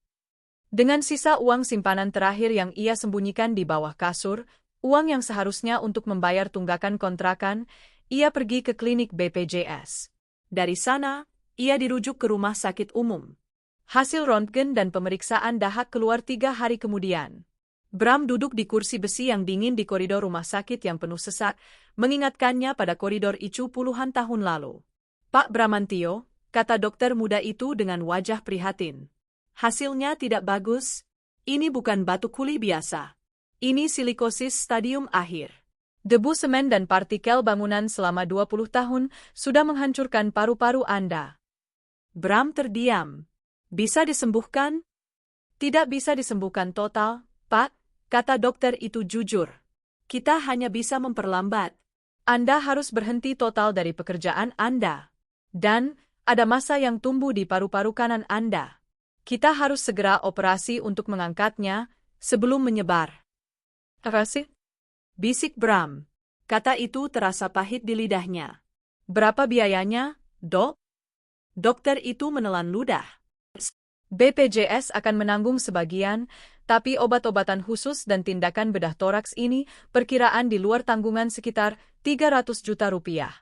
Dengan sisa uang simpanan terakhir yang ia sembunyikan di bawah kasur, uang yang seharusnya untuk membayar tunggakan kontrakan, ia pergi ke klinik BPJS. Dari sana, ia dirujuk ke rumah sakit umum. Hasil röntgen dan pemeriksaan dahak keluar 3 hari kemudian. Bram duduk di kursi besi yang dingin di koridor rumah sakit yang penuh sesak, mengingatkannya pada koridor Icu puluhan tahun lalu. Pak Bramantio, kata dokter muda itu dengan wajah prihatin. Hasilnya tidak bagus, ini bukan batu kuli biasa. Ini silikosis stadium akhir. Debu semen dan partikel bangunan selama 20 tahun sudah menghancurkan paru-paru Anda. Bram terdiam. Bisa disembuhkan? Tidak bisa disembuhkan total, Pak, kata dokter itu jujur. Kita hanya bisa memperlambat. Anda harus berhenti total dari pekerjaan Anda. Dan, ada massa yang tumbuh di paru-paru kanan Anda. Kita harus segera operasi untuk mengangkatnya, sebelum menyebar. Kasih? Bisik Bram. Kata itu terasa pahit di lidahnya. Berapa biayanya, Dok? Dokter itu menelan ludah. BPJS akan menanggung sebagian, tapi obat-obatan khusus dan tindakan bedah toraks ini perkiraan di luar tanggungan sekitar 300 juta rupiah.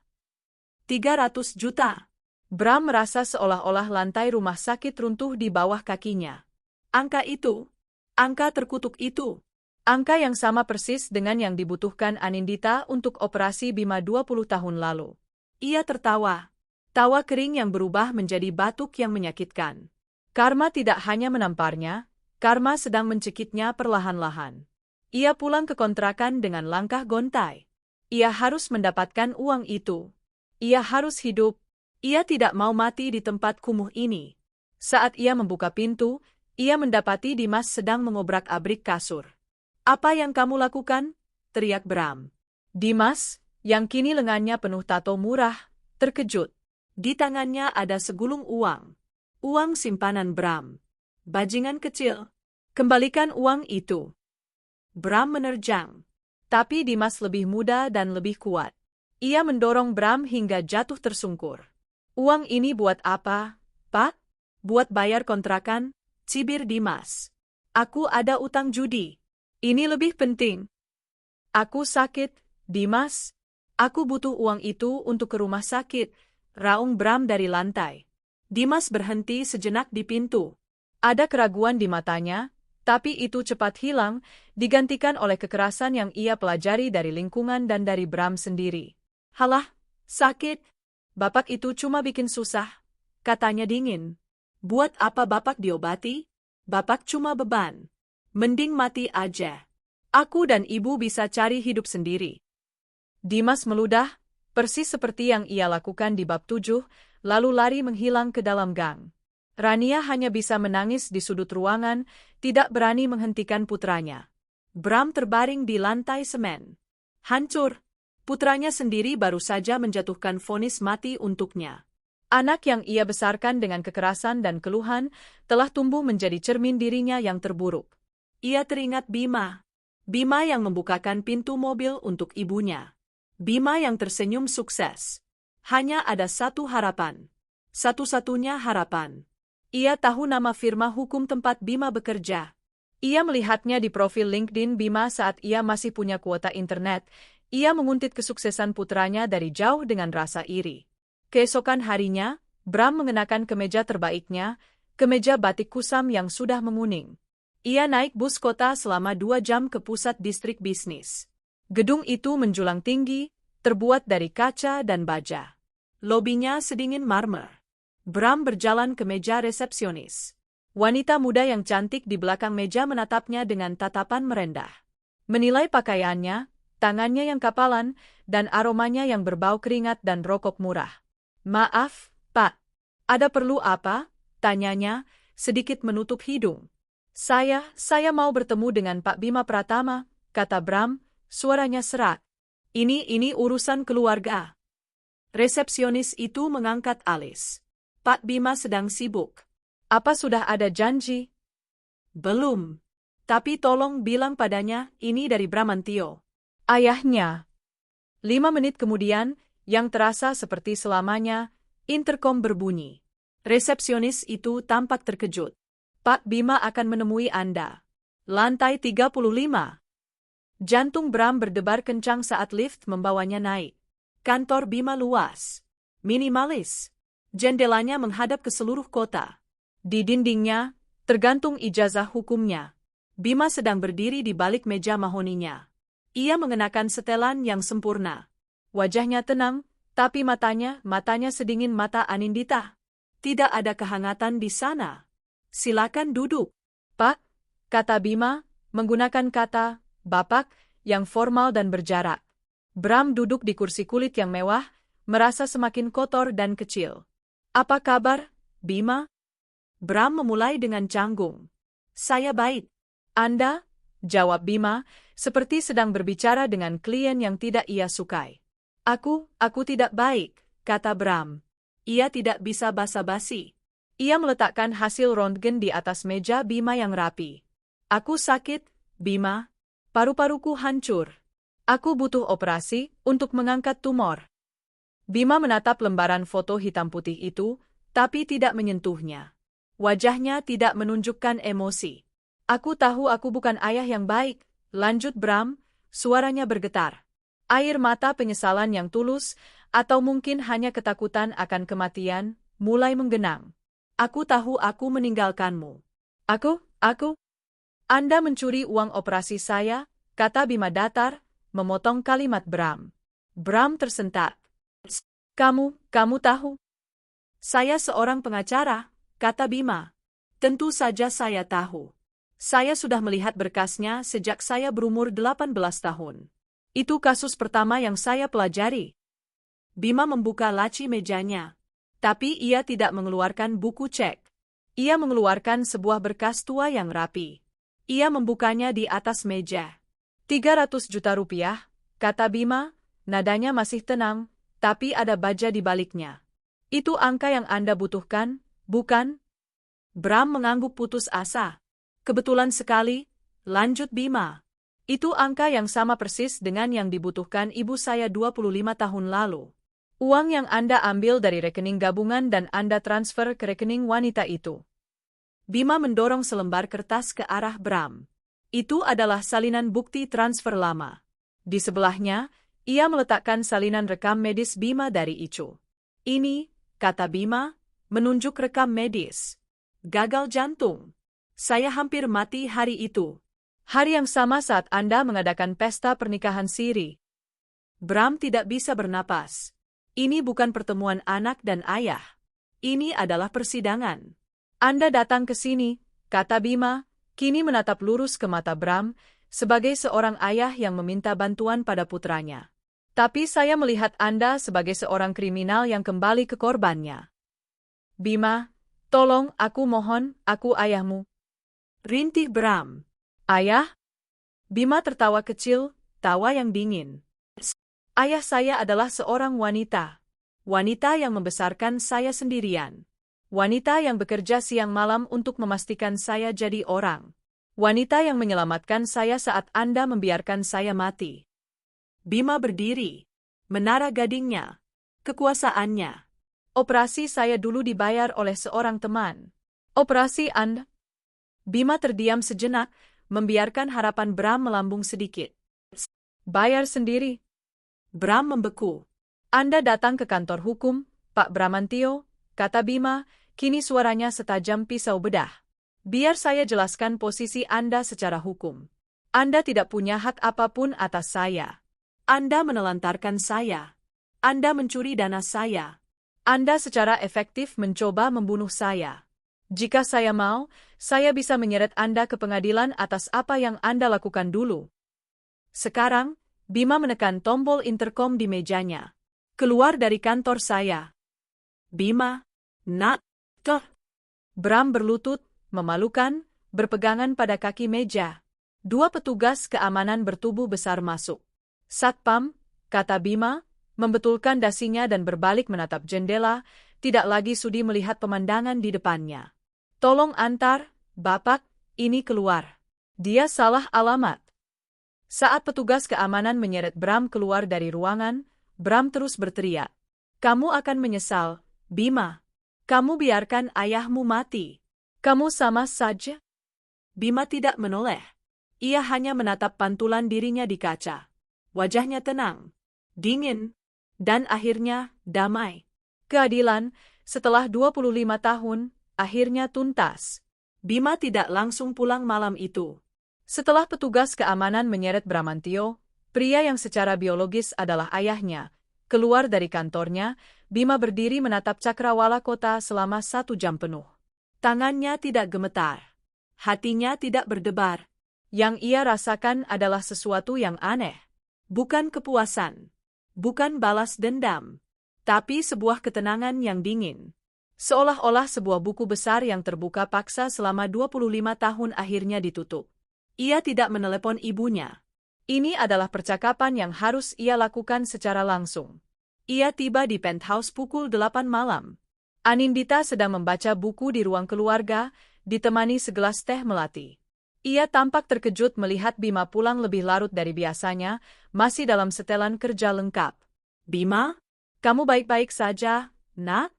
300 juta. Bram merasa seolah-olah lantai rumah sakit runtuh di bawah kakinya. Angka terkutuk itu. Angka yang sama persis dengan yang dibutuhkan Anindita untuk operasi Bima 20 tahun lalu. Ia tertawa. Tawa kering yang berubah menjadi batuk yang menyakitkan. Karma tidak hanya menamparnya, karma sedang mencekiknya perlahan-lahan. Ia pulang ke kontrakan dengan langkah gontai. Ia harus mendapatkan uang itu. Ia harus hidup. Ia tidak mau mati di tempat kumuh ini. Saat ia membuka pintu, ia mendapati Dimas sedang mengobrak-abrik kasur. "Apa yang kamu lakukan?" teriak Bram. Dimas, yang kini lengannya penuh tato murah, terkejut. Di tangannya ada segulung uang. Uang simpanan Bram. "Bajingan kecil. Kembalikan uang itu." Bram menerjang. Tapi Dimas lebih muda dan lebih kuat. Ia mendorong Bram hingga jatuh tersungkur. "Uang ini buat apa, Pak?" "Buat bayar kontrakan," cibir Dimas. "Aku ada utang judi. Ini lebih penting." "Aku sakit, Dimas. Aku butuh uang itu untuk ke rumah sakit," raung Bram dari lantai. Dimas berhenti sejenak di pintu. Ada keraguan di matanya, tapi itu cepat hilang, digantikan oleh kekerasan yang ia pelajari dari lingkungan dan dari Bram sendiri. "Halah, sakit. Bapak itu cuma bikin susah," katanya dingin. "Buat apa Bapak diobati? Bapak cuma beban. Mending mati aja. Aku dan Ibu bisa cari hidup sendiri." Dimas meludah, persis seperti yang ia lakukan di bab 7, lalu lari menghilang ke dalam gang. Rania hanya bisa menangis di sudut ruangan, tidak berani menghentikan putranya. Bram terbaring di lantai semen. Hancur. Putranya sendiri baru saja menjatuhkan vonis mati untuknya. Anak yang ia besarkan dengan kekerasan dan keluhan telah tumbuh menjadi cermin dirinya yang terburuk. Ia teringat Bima. Bima yang membukakan pintu mobil untuk ibunya. Bima yang tersenyum sukses. Hanya ada satu harapan. Satu-satunya harapan. Ia tahu nama firma hukum tempat Bima bekerja. Ia melihatnya di profil LinkedIn Bima saat ia masih punya kuota internet. Ia menguntit kesuksesan putranya dari jauh dengan rasa iri. Keesokan harinya, Bram mengenakan kemeja terbaiknya, kemeja batik kusam yang sudah menguning. Ia naik bus kota selama 2 jam ke pusat distrik bisnis. Gedung itu menjulang tinggi, terbuat dari kaca dan baja. Lobinya sedingin marmer. Bram berjalan ke meja resepsionis. Wanita muda yang cantik di belakang meja menatapnya dengan tatapan merendah. Menilai pakaiannya, tangannya yang kapalan, dan aromanya yang berbau keringat dan rokok murah. "Maaf, Pak. Ada perlu apa?" tanyanya, sedikit menutup hidung. Saya mau bertemu dengan Pak Bima Pratama," kata Bram, suaranya serak. Ini urusan keluarga." Resepsionis itu mengangkat alis. "Pak Bima sedang sibuk." "Apa sudah ada janji?" "Belum. Tapi tolong bilang padanya, ini dari Bramantio, ayahnya." 5 menit kemudian, yang terasa seperti selamanya, interkom berbunyi. Resepsionis itu tampak terkejut. "Pak Bima akan menemui Anda. Lantai 35. Jantung Bram berdebar kencang saat lift membawanya naik. Kantor Bima luas. Minimalis. Jendelanya menghadap ke seluruh kota. Di dindingnya, tergantung ijazah hukumnya. Bima sedang berdiri di balik meja mahoninya. Ia mengenakan setelan yang sempurna. Wajahnya tenang, tapi matanya sedingin mata Anindita. Tidak ada kehangatan di sana. "Silakan duduk." "Pak," kata Bima, menggunakan kata "Bapak" yang formal dan berjarak. Bram duduk di kursi kulit yang mewah, merasa semakin kotor dan kecil. "Apa kabar, Bima?" Bram memulai dengan canggung. "Saya baik." "Anda?" jawab Bima, seperti sedang berbicara dengan klien yang tidak ia sukai. Aku tidak baik," kata Bram. Ia tidak bisa basa-basi. Ia meletakkan hasil röntgen di atas meja Bima yang rapi. "Aku sakit, Bima. Paru-paruku hancur. Aku butuh operasi untuk mengangkat tumor." Bima menatap lembaran foto hitam putih itu, tapi tidak menyentuhnya. Wajahnya tidak menunjukkan emosi. "Aku tahu aku bukan ayah yang baik," lanjut Bram, suaranya bergetar. Air mata penyesalan yang tulus, atau mungkin hanya ketakutan akan kematian, mulai menggenang. "Aku tahu aku meninggalkanmu. Aku? Anda mencuri uang operasi saya," kata Bima datar, memotong kalimat Bram. Bram tersentak. Kamu tahu? "Saya seorang pengacara," kata Bima. Tentu saja saya tahu. Saya sudah melihat berkasnya sejak saya berumur 18 tahun. Itu kasus pertama yang saya pelajari. Bima membuka laci mejanya. Tapi ia tidak mengeluarkan buku cek. Ia mengeluarkan sebuah berkas tua yang rapi. Ia membukanya di atas meja. 300 juta rupiah, kata Bima, nadanya masih tenang, tapi ada baja di baliknya. Itu angka yang Anda butuhkan, bukan? Bram mengangguk putus asa. Kebetulan sekali, lanjut Bima. Itu angka yang sama persis dengan yang dibutuhkan ibu saya 25 tahun lalu. Uang yang Anda ambil dari rekening gabungan dan Anda transfer ke rekening wanita itu. Bima mendorong selembar kertas ke arah Bram. Itu adalah salinan bukti transfer lama. Di sebelahnya, ia meletakkan salinan rekam medis Bima dari Icu. Ini, kata Bima, menunjuk rekam medis. Gagal jantung. Saya hampir mati hari itu. Hari yang sama saat Anda mengadakan pesta pernikahan siri. Bram tidak bisa bernapas. Ini bukan pertemuan anak dan ayah. Ini adalah persidangan. Anda datang ke sini, kata Bima, kini menatap lurus ke mata Bram, sebagai seorang ayah yang meminta bantuan pada putranya. Tapi saya melihat Anda sebagai seorang kriminal yang kembali ke korbannya. Bima, tolong, aku mohon, aku ayahmu. Rintih Bram. Ayah? Bima tertawa kecil, tawa yang dingin. Ayah saya adalah seorang wanita. Wanita yang membesarkan saya sendirian. Wanita yang bekerja siang malam untuk memastikan saya jadi orang. Wanita yang menyelamatkan saya saat Anda membiarkan saya mati. Bima berdiri. Menara gadingnya. Kekuasaannya. Operasi saya dulu dibayar oleh seorang teman. Operasi Anda? Bima terdiam sejenak, membiarkan harapan Bram melambung sedikit. Bayar sendiri. Bram membeku. Anda datang ke kantor hukum, Pak Bramantio, kata Bima, kini suaranya setajam pisau bedah. Biar saya jelaskan posisi Anda secara hukum. Anda tidak punya hak apapun atas saya. Anda menelantarkan saya. Anda mencuri dana saya. Anda secara efektif mencoba membunuh saya. Jika saya mau, saya bisa menyeret Anda ke pengadilan atas apa yang Anda lakukan dulu. Sekarang, Bima menekan tombol interkom di mejanya. Keluar dari kantor saya. Bima, nak, toh. Bram berlutut, memalukan, berpegangan pada kaki meja. 2 petugas keamanan bertubuh besar masuk. Satpam, kata Bima, membetulkan dasinya dan berbalik menatap jendela, tidak lagi sudi melihat pemandangan di depannya. Tolong antar, Bapak, ini keluar. Dia salah alamat. Saat petugas keamanan menyeret Bram keluar dari ruangan, Bram terus berteriak. Kamu akan menyesal, Bima. Kamu biarkan ayahmu mati. Kamu sama saja. Bima tidak menoleh. Ia hanya menatap pantulan dirinya di kaca. Wajahnya tenang, dingin, dan akhirnya damai. Keadilan, setelah 25 tahun, akhirnya tuntas. Bima tidak langsung pulang malam itu. Setelah petugas keamanan menyeret Bramantio, pria yang secara biologis adalah ayahnya, keluar dari kantornya, Bima berdiri menatap cakrawala kota selama 1 jam penuh. Tangannya tidak gemetar. Hatinya tidak berdebar. Yang ia rasakan adalah sesuatu yang aneh. Bukan kepuasan. Bukan balas dendam. Tapi sebuah ketenangan yang dingin. Seolah-olah sebuah buku besar yang terbuka paksa selama 25 tahun akhirnya ditutup. Ia tidak menelepon ibunya. Ini adalah percakapan yang harus ia lakukan secara langsung. Ia tiba di penthouse pukul 8 malam. Anindita sedang membaca buku di ruang keluarga, ditemani segelas teh melati. Ia tampak terkejut melihat Bima pulang lebih larut dari biasanya, masih dalam setelan kerja lengkap. Bima, kamu baik-baik saja, nak?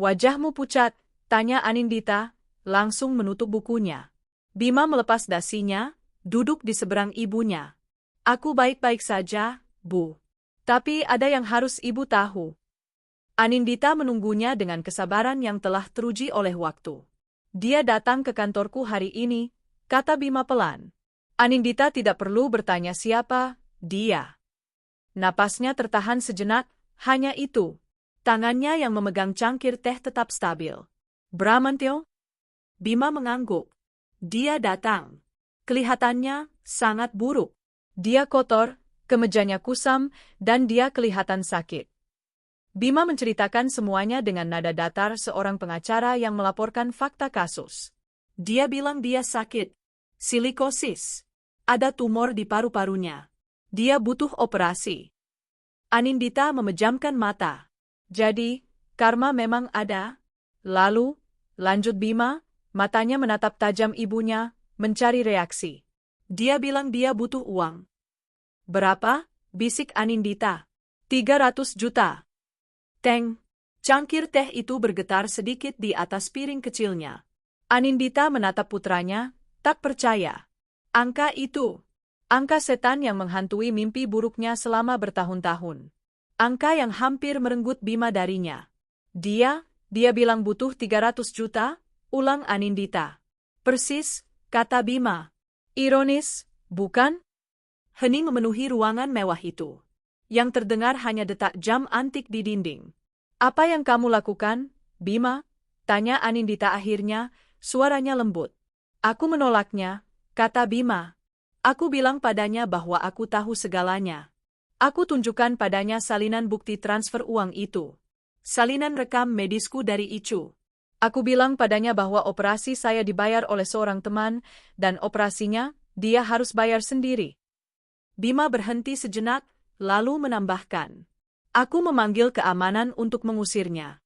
Wajahmu pucat, tanya Anindita, langsung menutup bukunya. Bima melepas dasinya, duduk di seberang ibunya. Aku baik-baik saja, Bu. Tapi ada yang harus Ibu tahu. Anindita menunggunya dengan kesabaran yang telah teruji oleh waktu. Dia datang ke kantorku hari ini, kata Bima pelan. Anindita tidak perlu bertanya siapa dia. Napasnya tertahan sejenak, hanya itu. Tangannya yang memegang cangkir teh tetap stabil. Bramantio? Bima mengangguk. Dia datang. Kelihatannya sangat buruk. Dia kotor, kemejanya kusam, dan dia kelihatan sakit. Bima menceritakan semuanya dengan nada datar seorang pengacara yang melaporkan fakta kasus. Dia bilang dia sakit. Silikosis. Ada tumor di paru-parunya. Dia butuh operasi. Anindita memejamkan mata. Jadi, karma memang ada? Lalu, lanjut Bima, matanya menatap tajam ibunya, mencari reaksi. Dia bilang dia butuh uang. Berapa? Bisik Anindita. 300 juta. Teng. Cangkir teh itu bergetar sedikit di atas piring kecilnya. Anindita menatap putranya, tak percaya. Angka itu. Angka setan yang menghantui mimpi buruknya selama bertahun-tahun. Angka yang hampir merenggut Bima darinya. Dia bilang butuh 300 juta, ulang Anindita. Persis, kata Bima. Ironis, bukan? Hening memenuhi ruangan mewah itu. Yang terdengar hanya detak jam antik di dinding. Apa yang kamu lakukan, Bima? Tanya Anindita akhirnya, suaranya lembut. Aku menolaknya, kata Bima. Aku bilang padanya bahwa aku tahu segalanya. Aku tunjukkan padanya salinan bukti transfer uang itu. Salinan rekam medisku dari Icu. Aku bilang padanya bahwa operasi saya dibayar oleh seorang teman, dan operasinya, dia harus bayar sendiri. Bima berhenti sejenak, lalu menambahkan. Aku memanggil keamanan untuk mengusirnya.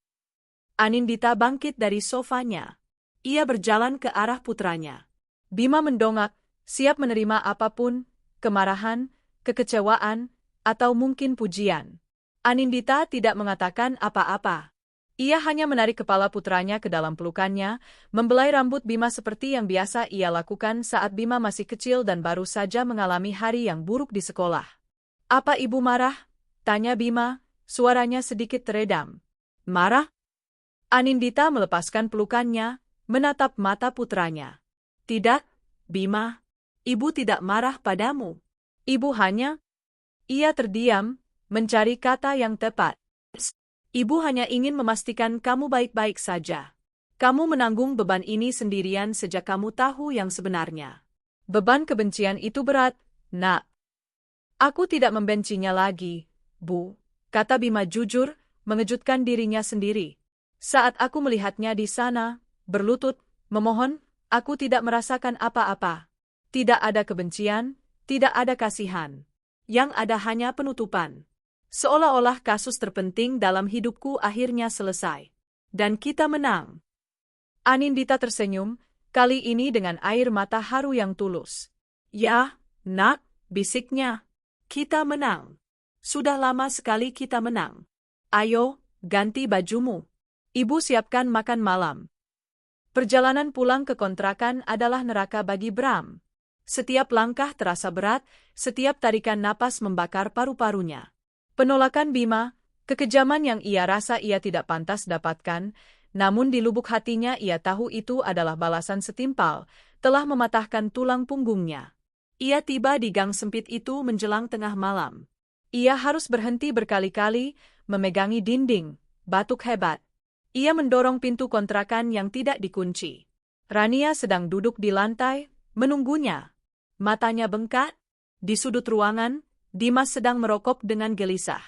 Anindita bangkit dari sofanya. Ia berjalan ke arah putranya. Bima mendongak, siap menerima apapun, kemarahan, kekecewaan, atau mungkin pujian. Anindita tidak mengatakan apa-apa. Ia hanya menarik kepala putranya ke dalam pelukannya, membelai rambut Bima seperti yang biasa ia lakukan saat Bima masih kecil dan baru saja mengalami hari yang buruk di sekolah. Apa ibu marah? Tanya Bima, suaranya sedikit teredam. Marah? Anindita melepaskan pelukannya, menatap mata putranya. Tidak, Bima. Ibu tidak marah padamu. Ibu hanya... Ia terdiam, mencari kata yang tepat. Ibu hanya ingin memastikan kamu baik-baik saja. Kamu menanggung beban ini sendirian sejak kamu tahu yang sebenarnya. Beban kebencian itu berat, Nak. Aku tidak membencinya lagi, Bu, kata Bima jujur, mengejutkan dirinya sendiri. Saat aku melihatnya di sana, berlutut, memohon, aku tidak merasakan apa-apa. Tidak ada kebencian, tidak ada kasihan. Yang ada hanya penutupan. Seolah-olah kasus terpenting dalam hidupku akhirnya selesai. Dan kita menang. Anindita tersenyum, kali ini dengan air mata haru yang tulus. Ya, Nak, bisiknya. Kita menang. Sudah lama sekali kita menang. Ayo, ganti bajumu. Ibu siapkan makan malam. Perjalanan pulang ke kontrakan adalah neraka bagi Bram. Setiap langkah terasa berat, setiap tarikan napas membakar paru-parunya. Penolakan Bima, kekejaman yang ia rasa ia tidak pantas dapatkan, namun di lubuk hatinya ia tahu itu adalah balasan setimpal, telah mematahkan tulang punggungnya. Ia tiba di gang sempit itu menjelang tengah malam. Ia harus berhenti berkali-kali, memegangi dinding, batuk hebat. Ia mendorong pintu kontrakan yang tidak dikunci. Rania sedang duduk di lantai, menunggunya. Matanya bengkak. Di sudut ruangan, Dimas sedang merokok dengan gelisah.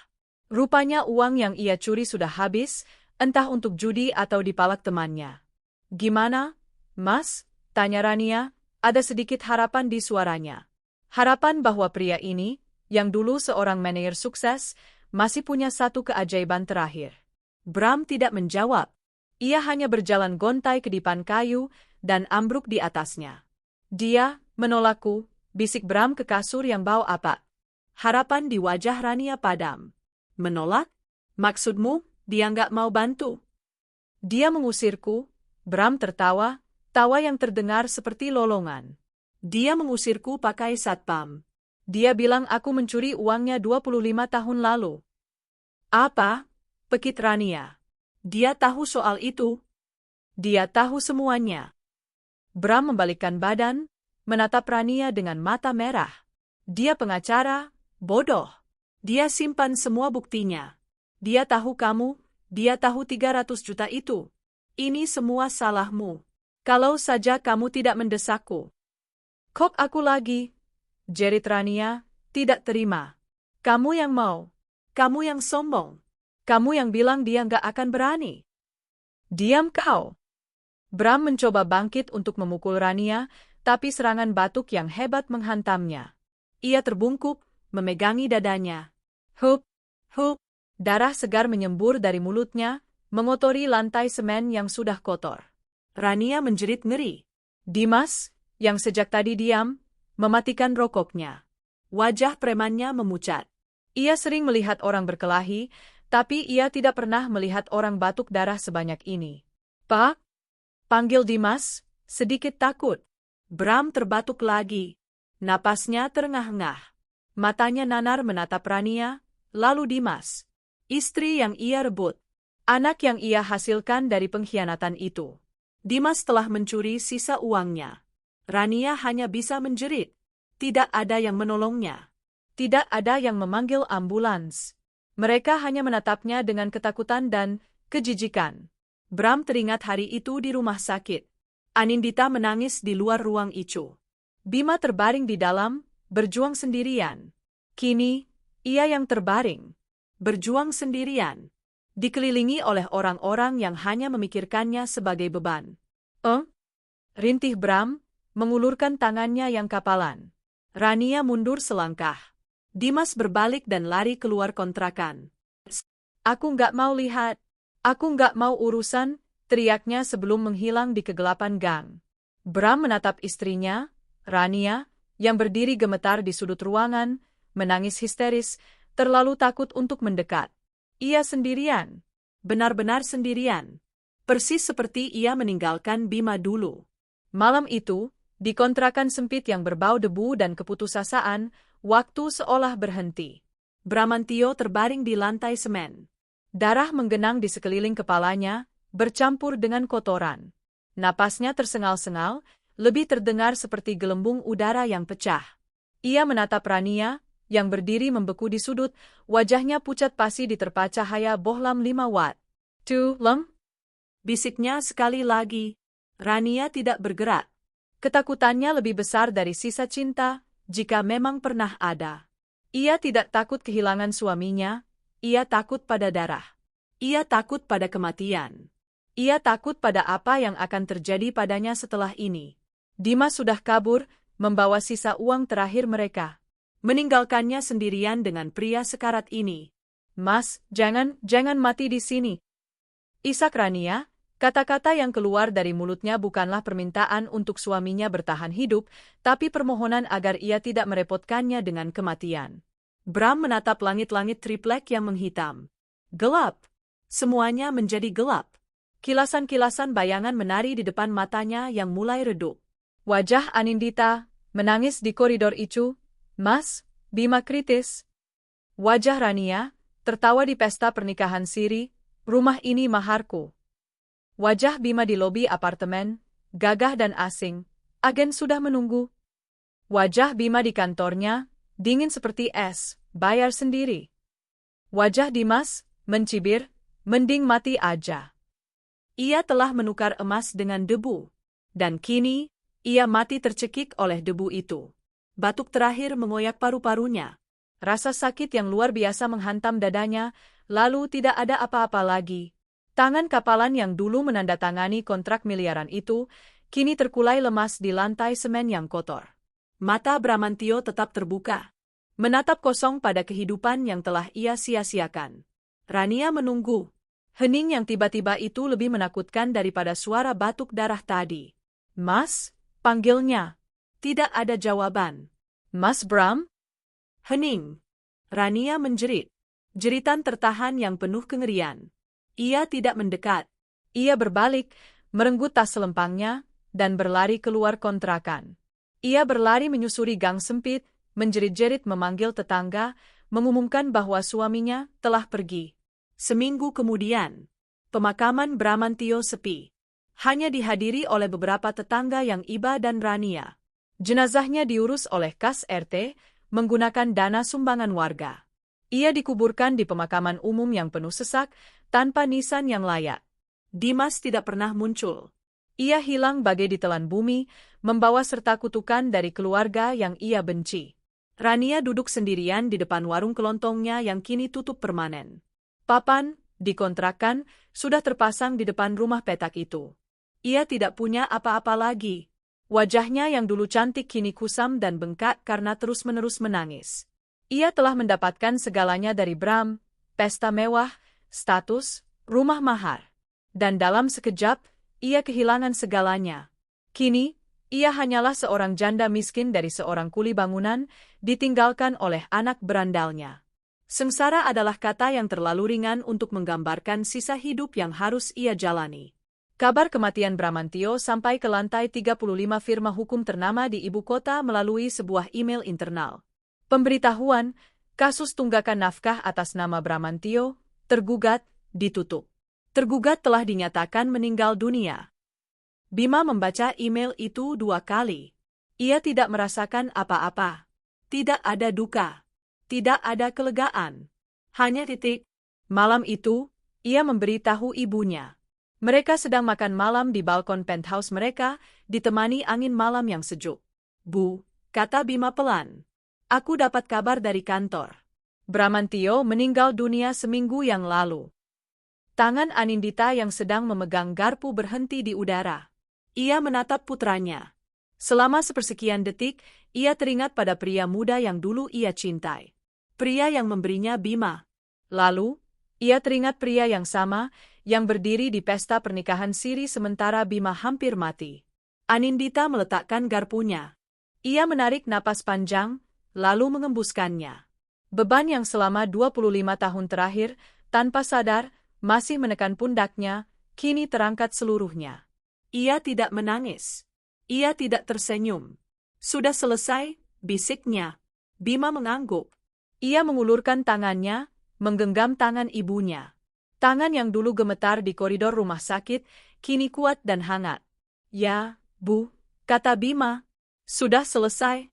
Rupanya uang yang ia curi sudah habis, entah untuk judi atau dipalak temannya. Gimana, Mas? Tanya Rania, ada sedikit harapan di suaranya. Harapan bahwa pria ini, yang dulu seorang manajer sukses, masih punya satu keajaiban terakhir. Bram tidak menjawab. Ia hanya berjalan gontai ke dipan kayu dan ambruk di atasnya. Dia menolakku, bisik Bram ke kasur yang bau apa. Harapan di wajah Rania padam. Menolak? Maksudmu, dia nggak mau bantu? Dia mengusirku, Bram tertawa, tawa yang terdengar seperti lolongan. Dia mengusirku pakai satpam. Dia bilang aku mencuri uangnya 25 tahun lalu. Apa? Pekit Rania. Dia tahu soal itu? Dia tahu semuanya. Bram membalikkan badan, menatap Rania dengan mata merah. Dia pengacara, bodoh. Dia simpan semua buktinya. Dia tahu kamu, dia tahu 300 juta itu. Ini semua salahmu. Kalau saja kamu tidak mendesakku. Kok aku lagi? Jerit Rania, tidak terima. Kamu yang mau. Kamu yang sombong. Kamu yang bilang dia nggak akan berani. Diam kau. Bram mencoba bangkit untuk memukul Rania, tapi serangan batuk yang hebat menghantamnya. Ia terbungkuk, memegangi dadanya. Hup, hup. Darah segar menyembur dari mulutnya, mengotori lantai semen yang sudah kotor. Rania menjerit ngeri. Dimas, yang sejak tadi diam, mematikan rokoknya. Wajah premannya memucat. Ia sering melihat orang berkelahi, tapi ia tidak pernah melihat orang batuk darah sebanyak ini. Pak? Panggil Dimas, sedikit takut. Bram terbatuk lagi. Napasnya terengah-engah. Matanya nanar menatap Rania, lalu Dimas. Istri yang ia rebut. Anak yang ia hasilkan dari pengkhianatan itu. Dimas telah mencuri sisa uangnya. Rania hanya bisa menjerit. Tidak ada yang menolongnya. Tidak ada yang memanggil ambulans. Mereka hanya menatapnya dengan ketakutan dan kejijikan. Bram teringat hari itu di rumah sakit. Anindita menangis di luar ruang Icu. Bima terbaring di dalam, berjuang sendirian. Kini, ia yang terbaring. Berjuang sendirian. Dikelilingi oleh orang-orang yang hanya memikirkannya sebagai beban. Rintih Bram, mengulurkan tangannya yang kapalan. Rania mundur selangkah. Dimas berbalik dan lari keluar kontrakan. Aku nggak mau lihat. Aku nggak mau urusan, teriaknya sebelum menghilang di kegelapan gang. Bram menatap istrinya, Rania, yang berdiri gemetar di sudut ruangan, menangis histeris, terlalu takut untuk mendekat. Ia sendirian. Benar-benar sendirian. Persis seperti ia meninggalkan Bima dulu. Malam itu, di kontrakan sempit yang berbau debu dan keputusasaan, waktu seolah berhenti. Bramantio terbaring di lantai semen. Darah menggenang di sekeliling kepalanya, bercampur dengan kotoran. Napasnya tersengal-sengal, lebih terdengar seperti gelembung udara yang pecah. Ia menatap Rania, yang berdiri membeku di sudut, wajahnya pucat pasi diterpa cahaya bohlam 5 watt. Lem? Bisiknya sekali lagi. Rania tidak bergerak. Ketakutannya lebih besar dari sisa cinta, jika memang pernah ada. Ia tidak takut kehilangan suaminya, ia takut pada darah. Ia takut pada kematian. Ia takut pada apa yang akan terjadi padanya setelah ini. Dimas sudah kabur, membawa sisa uang terakhir mereka. Meninggalkannya sendirian dengan pria sekarat ini. Mas, jangan mati di sini. Isak Rania, kata-kata yang keluar dari mulutnya bukanlah permintaan untuk suaminya bertahan hidup, tapi permohonan agar ia tidak merepotkannya dengan kematian. Bram menatap langit-langit triplek yang menghitam. Gelap. Semuanya menjadi gelap. Kilasan-kilasan bayangan menari di depan matanya yang mulai redup. Wajah Anindita, menangis di koridor Icu. Mas, Bima kritis. Wajah Rania, tertawa di pesta pernikahan siri, rumah ini maharku. Wajah Bima di lobi apartemen, gagah dan asing, agen sudah menunggu. Wajah Bima di kantornya, dingin seperti es, bayar sendiri. Wajah Dimas, mencibir, mending mati aja. Ia telah menukar emas dengan debu, dan kini, ia mati tercekik oleh debu itu. Batuk terakhir mengoyak paru-parunya. Rasa sakit yang luar biasa menghantam dadanya, lalu tidak ada apa-apa lagi. Tangan kapalan yang dulu menandatangani kontrak miliaran itu, kini terkulai lemas di lantai semen yang kotor. Mata Bramantio tetap terbuka. Menatap kosong pada kehidupan yang telah ia sia-siakan. Rania menunggu. Hening yang tiba-tiba itu lebih menakutkan daripada suara batuk darah tadi. Mas, panggilnya. Tidak ada jawaban. Mas Bram? Hening. Rania menjerit. Jeritan tertahan yang penuh kengerian. Ia tidak mendekat. Ia berbalik, merenggut tas selempangnya, dan berlari keluar kontrakan. Ia berlari menyusuri gang sempit, menjerit-jerit memanggil tetangga, mengumumkan bahwa suaminya telah pergi. Seminggu kemudian, pemakaman Bramantio sepi. Hanya dihadiri oleh beberapa tetangga yang iba dan Rania. Jenazahnya diurus oleh kas RT, menggunakan dana sumbangan warga. Ia dikuburkan di pemakaman umum yang penuh sesak, tanpa nisan yang layak. Dimas tidak pernah muncul. Ia hilang bagai ditelan bumi, membawa serta kutukan dari keluarga yang ia benci. Rania duduk sendirian di depan warung kelontongnya yang kini tutup permanen. Papan, dikontrakan, sudah terpasang di depan rumah petak itu. Ia tidak punya apa-apa lagi. Wajahnya yang dulu cantik kini kusam dan bengkak karena terus-menerus menangis. Ia telah mendapatkan segalanya dari Bram, pesta mewah, status, rumah mahar. Dan dalam sekejap, ia kehilangan segalanya. Kini, ia hanyalah seorang janda miskin dari seorang kuli bangunan, ditinggalkan oleh anak berandalnya. Sengsara adalah kata yang terlalu ringan untuk menggambarkan sisa hidup yang harus ia jalani. Kabar kematian Bramantio sampai ke lantai 35 firma hukum ternama di ibu kota melalui sebuah email internal. Pemberitahuan, kasus tunggakan nafkah atas nama Bramantio, tergugat, ditutup. Tergugat telah dinyatakan meninggal dunia. Bima membaca email itu 2 kali. Ia tidak merasakan apa-apa. Tidak ada duka. Tidak ada kelegaan. Hanya titik. Malam itu, ia memberitahu ibunya. Mereka sedang makan malam di balkon penthouse mereka, ditemani angin malam yang sejuk. Bu, kata Bima pelan. Aku dapat kabar dari kantor. Bramantio meninggal dunia seminggu yang lalu. Tangan Anindita yang sedang memegang garpu berhenti di udara. Ia menatap putranya. Selama sepersekian detik, ia teringat pada pria muda yang dulu ia cintai. Pria yang memberinya Bima. Lalu, ia teringat pria yang sama, yang berdiri di pesta pernikahan siri sementara Bima hampir mati. Anindita meletakkan garpunya. Ia menarik napas panjang, lalu mengembuskannya. Beban yang selama 25 tahun terakhir, tanpa sadar, masih menekan pundaknya, kini terangkat seluruhnya. Ia tidak menangis. Ia tidak tersenyum. Sudah selesai, bisiknya. Bima mengangguk. Ia mengulurkan tangannya, menggenggam tangan ibunya. Tangan yang dulu gemetar di koridor rumah sakit, kini kuat dan hangat. Ya, Bu, kata Bima. Sudah selesai.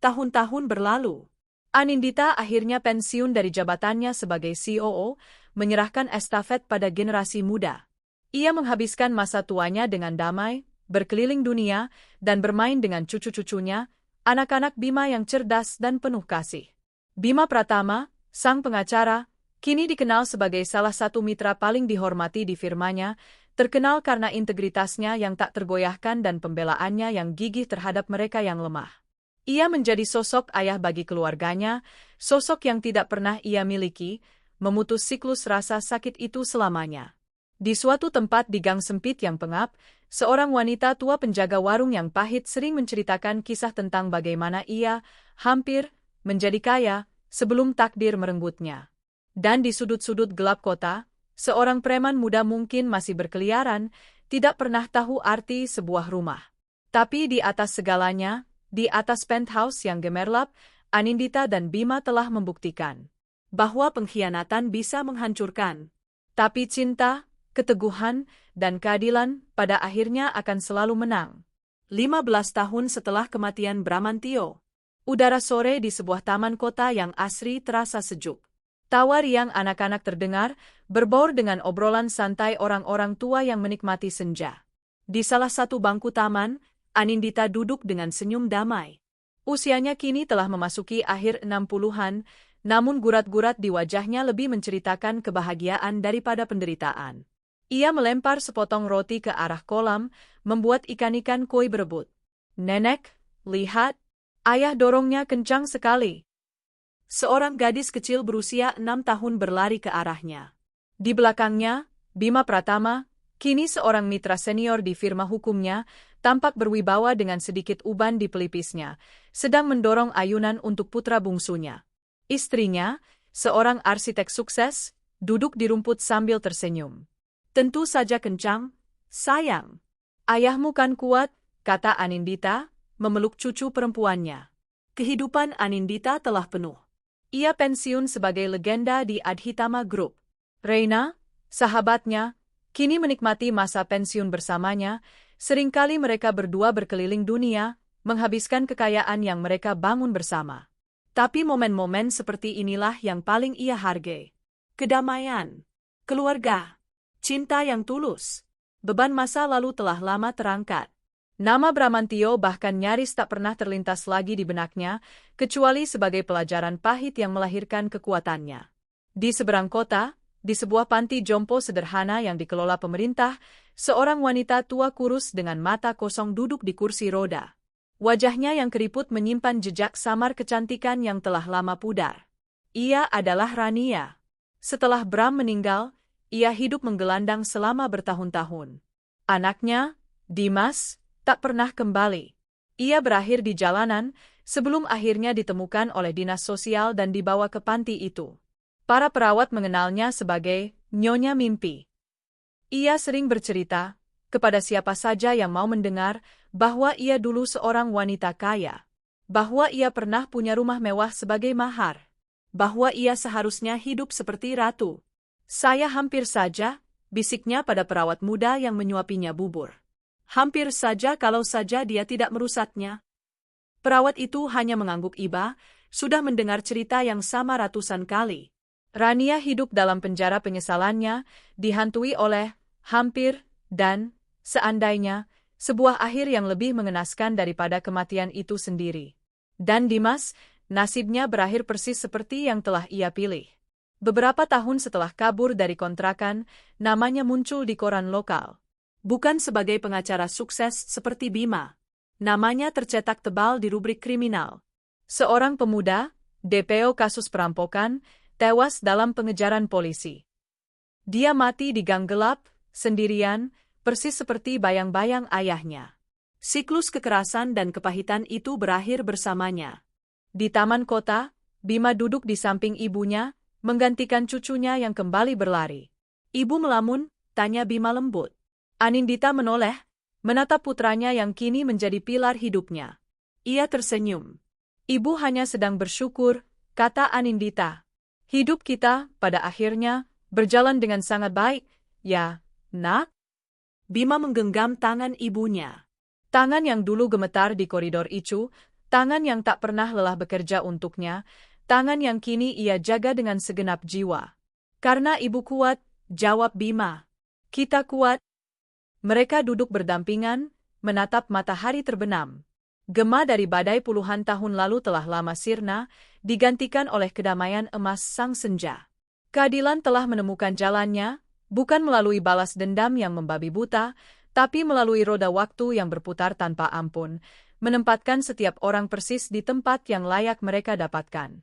Tahun-tahun berlalu. Anindita akhirnya pensiun dari jabatannya sebagai COO, menyerahkan estafet pada generasi muda. Ia menghabiskan masa tuanya dengan damai, berkeliling dunia, dan bermain dengan cucu-cucunya, anak-anak Bima yang cerdas dan penuh kasih. Bima Pratama, sang pengacara, kini dikenal sebagai salah satu mitra paling dihormati di firmanya, terkenal karena integritasnya yang tak tergoyahkan dan pembelaannya yang gigih terhadap mereka yang lemah. Ia menjadi sosok ayah bagi keluarganya, sosok yang tidak pernah ia miliki, memutus siklus rasa sakit itu selamanya. Di suatu tempat di gang sempit yang pengap, seorang wanita tua penjaga warung yang pahit sering menceritakan kisah tentang bagaimana ia, hampir, menjadi kaya, sebelum takdir merenggutnya. Dan di sudut-sudut gelap kota, seorang preman muda mungkin masih berkeliaran, tidak pernah tahu arti sebuah rumah. Tapi di atas segalanya, di atas penthouse yang gemerlap, Anindita dan Bima telah membuktikan bahwa pengkhianatan bisa menghancurkan. Tapi cinta, keteguhan, dan keadilan pada akhirnya akan selalu menang. 15 tahun setelah kematian Bramantio, udara sore di sebuah taman kota yang asri terasa sejuk. Tawa riang anak-anak terdengar, berbaur dengan obrolan santai orang-orang tua yang menikmati senja. Di salah satu bangku taman, Anindita duduk dengan senyum damai. Usianya kini telah memasuki akhir 60-an, namun gurat-gurat di wajahnya lebih menceritakan kebahagiaan daripada penderitaan. Ia melempar sepotong roti ke arah kolam, membuat ikan-ikan koi berebut. Nenek, lihat. Ayah dorongnya kencang sekali. Seorang gadis kecil berusia 6 tahun berlari ke arahnya. Di belakangnya, Bima Pratama, kini seorang mitra senior di firma hukumnya, tampak berwibawa dengan sedikit uban di pelipisnya, sedang mendorong ayunan untuk putra bungsunya. Istrinya, seorang arsitek sukses, duduk di rumput sambil tersenyum. Tentu saja kencang, sayang. Ayahmu kan kuat, kata Anindita, memeluk cucu perempuannya. Kehidupan Anindita telah penuh. Ia pensiun sebagai legenda di Adhitama Group. Reina, sahabatnya, kini menikmati masa pensiun bersamanya, seringkali mereka berdua berkeliling dunia, menghabiskan kekayaan yang mereka bangun bersama. Tapi momen-momen seperti inilah yang paling ia hargai. Kedamaian, keluarga, cinta yang tulus. Beban masa lalu telah lama terangkat. Nama Bramantio bahkan nyaris tak pernah terlintas lagi di benaknya, kecuali sebagai pelajaran pahit yang melahirkan kekuatannya. Di seberang kota, di sebuah panti jompo sederhana yang dikelola pemerintah, seorang wanita tua kurus dengan mata kosong duduk di kursi roda. Wajahnya yang keriput menyimpan jejak samar kecantikan yang telah lama pudar. Ia adalah Rania. Setelah Bram meninggal, ia hidup menggelandang selama bertahun-tahun. Anaknya, Dimas, tak pernah kembali. Ia berakhir di jalanan, sebelum akhirnya ditemukan oleh dinas sosial dan dibawa ke panti itu. Para perawat mengenalnya sebagai Nyonya Mimpi. Ia sering bercerita, kepada siapa saja yang mau mendengar, bahwa ia dulu seorang wanita kaya. Bahwa ia pernah punya rumah mewah sebagai mahar. Bahwa ia seharusnya hidup seperti ratu. Saya hampir saja, bisiknya pada perawat muda yang menyuapinya bubur. Hampir saja kalau saja dia tidak merusaknya. Perawat itu hanya mengangguk iba, sudah mendengar cerita yang sama ratusan kali. Rania hidup dalam penjara penyesalannya, dihantui oleh hampir dan seandainya sebuah akhir yang lebih mengenaskan daripada kematian itu sendiri. Dan Dimas, nasibnya berakhir persis seperti yang telah ia pilih. Beberapa tahun setelah kabur dari kontrakan, namanya muncul di koran lokal. Bukan sebagai pengacara sukses seperti Bima. Namanya tercetak tebal di rubrik kriminal. Seorang pemuda, DPO kasus perampokan, tewas dalam pengejaran polisi. Dia mati di gang gelap, sendirian, persis seperti bayang-bayang ayahnya. Siklus kekerasan dan kepahitan itu berakhir bersamanya. Di taman kota, Bima duduk di samping ibunya, menggantikan cucunya yang kembali berlari. Ibu melamun, tanya Bima lembut. Anindita menoleh, menatap putranya yang kini menjadi pilar hidupnya. Ia tersenyum. Ibu hanya sedang bersyukur, kata Anindita. Hidup kita, pada akhirnya, berjalan dengan sangat baik, ya, nak? Bima menggenggam tangan ibunya. Tangan yang dulu gemetar di koridor Icu, tangan yang tak pernah lelah bekerja untuknya, tangan yang kini ia jaga dengan segenap jiwa. Karena ibu kuat, jawab Bima. Kita kuat. Mereka duduk berdampingan, menatap matahari terbenam. Gema dari badai puluhan tahun lalu telah lama sirna, digantikan oleh kedamaian emas sang senja. Keadilan telah menemukan jalannya, bukan melalui balas dendam yang membabi buta, tapi melalui roda waktu yang berputar tanpa ampun, menempatkan setiap orang persis di tempat yang layak mereka dapatkan.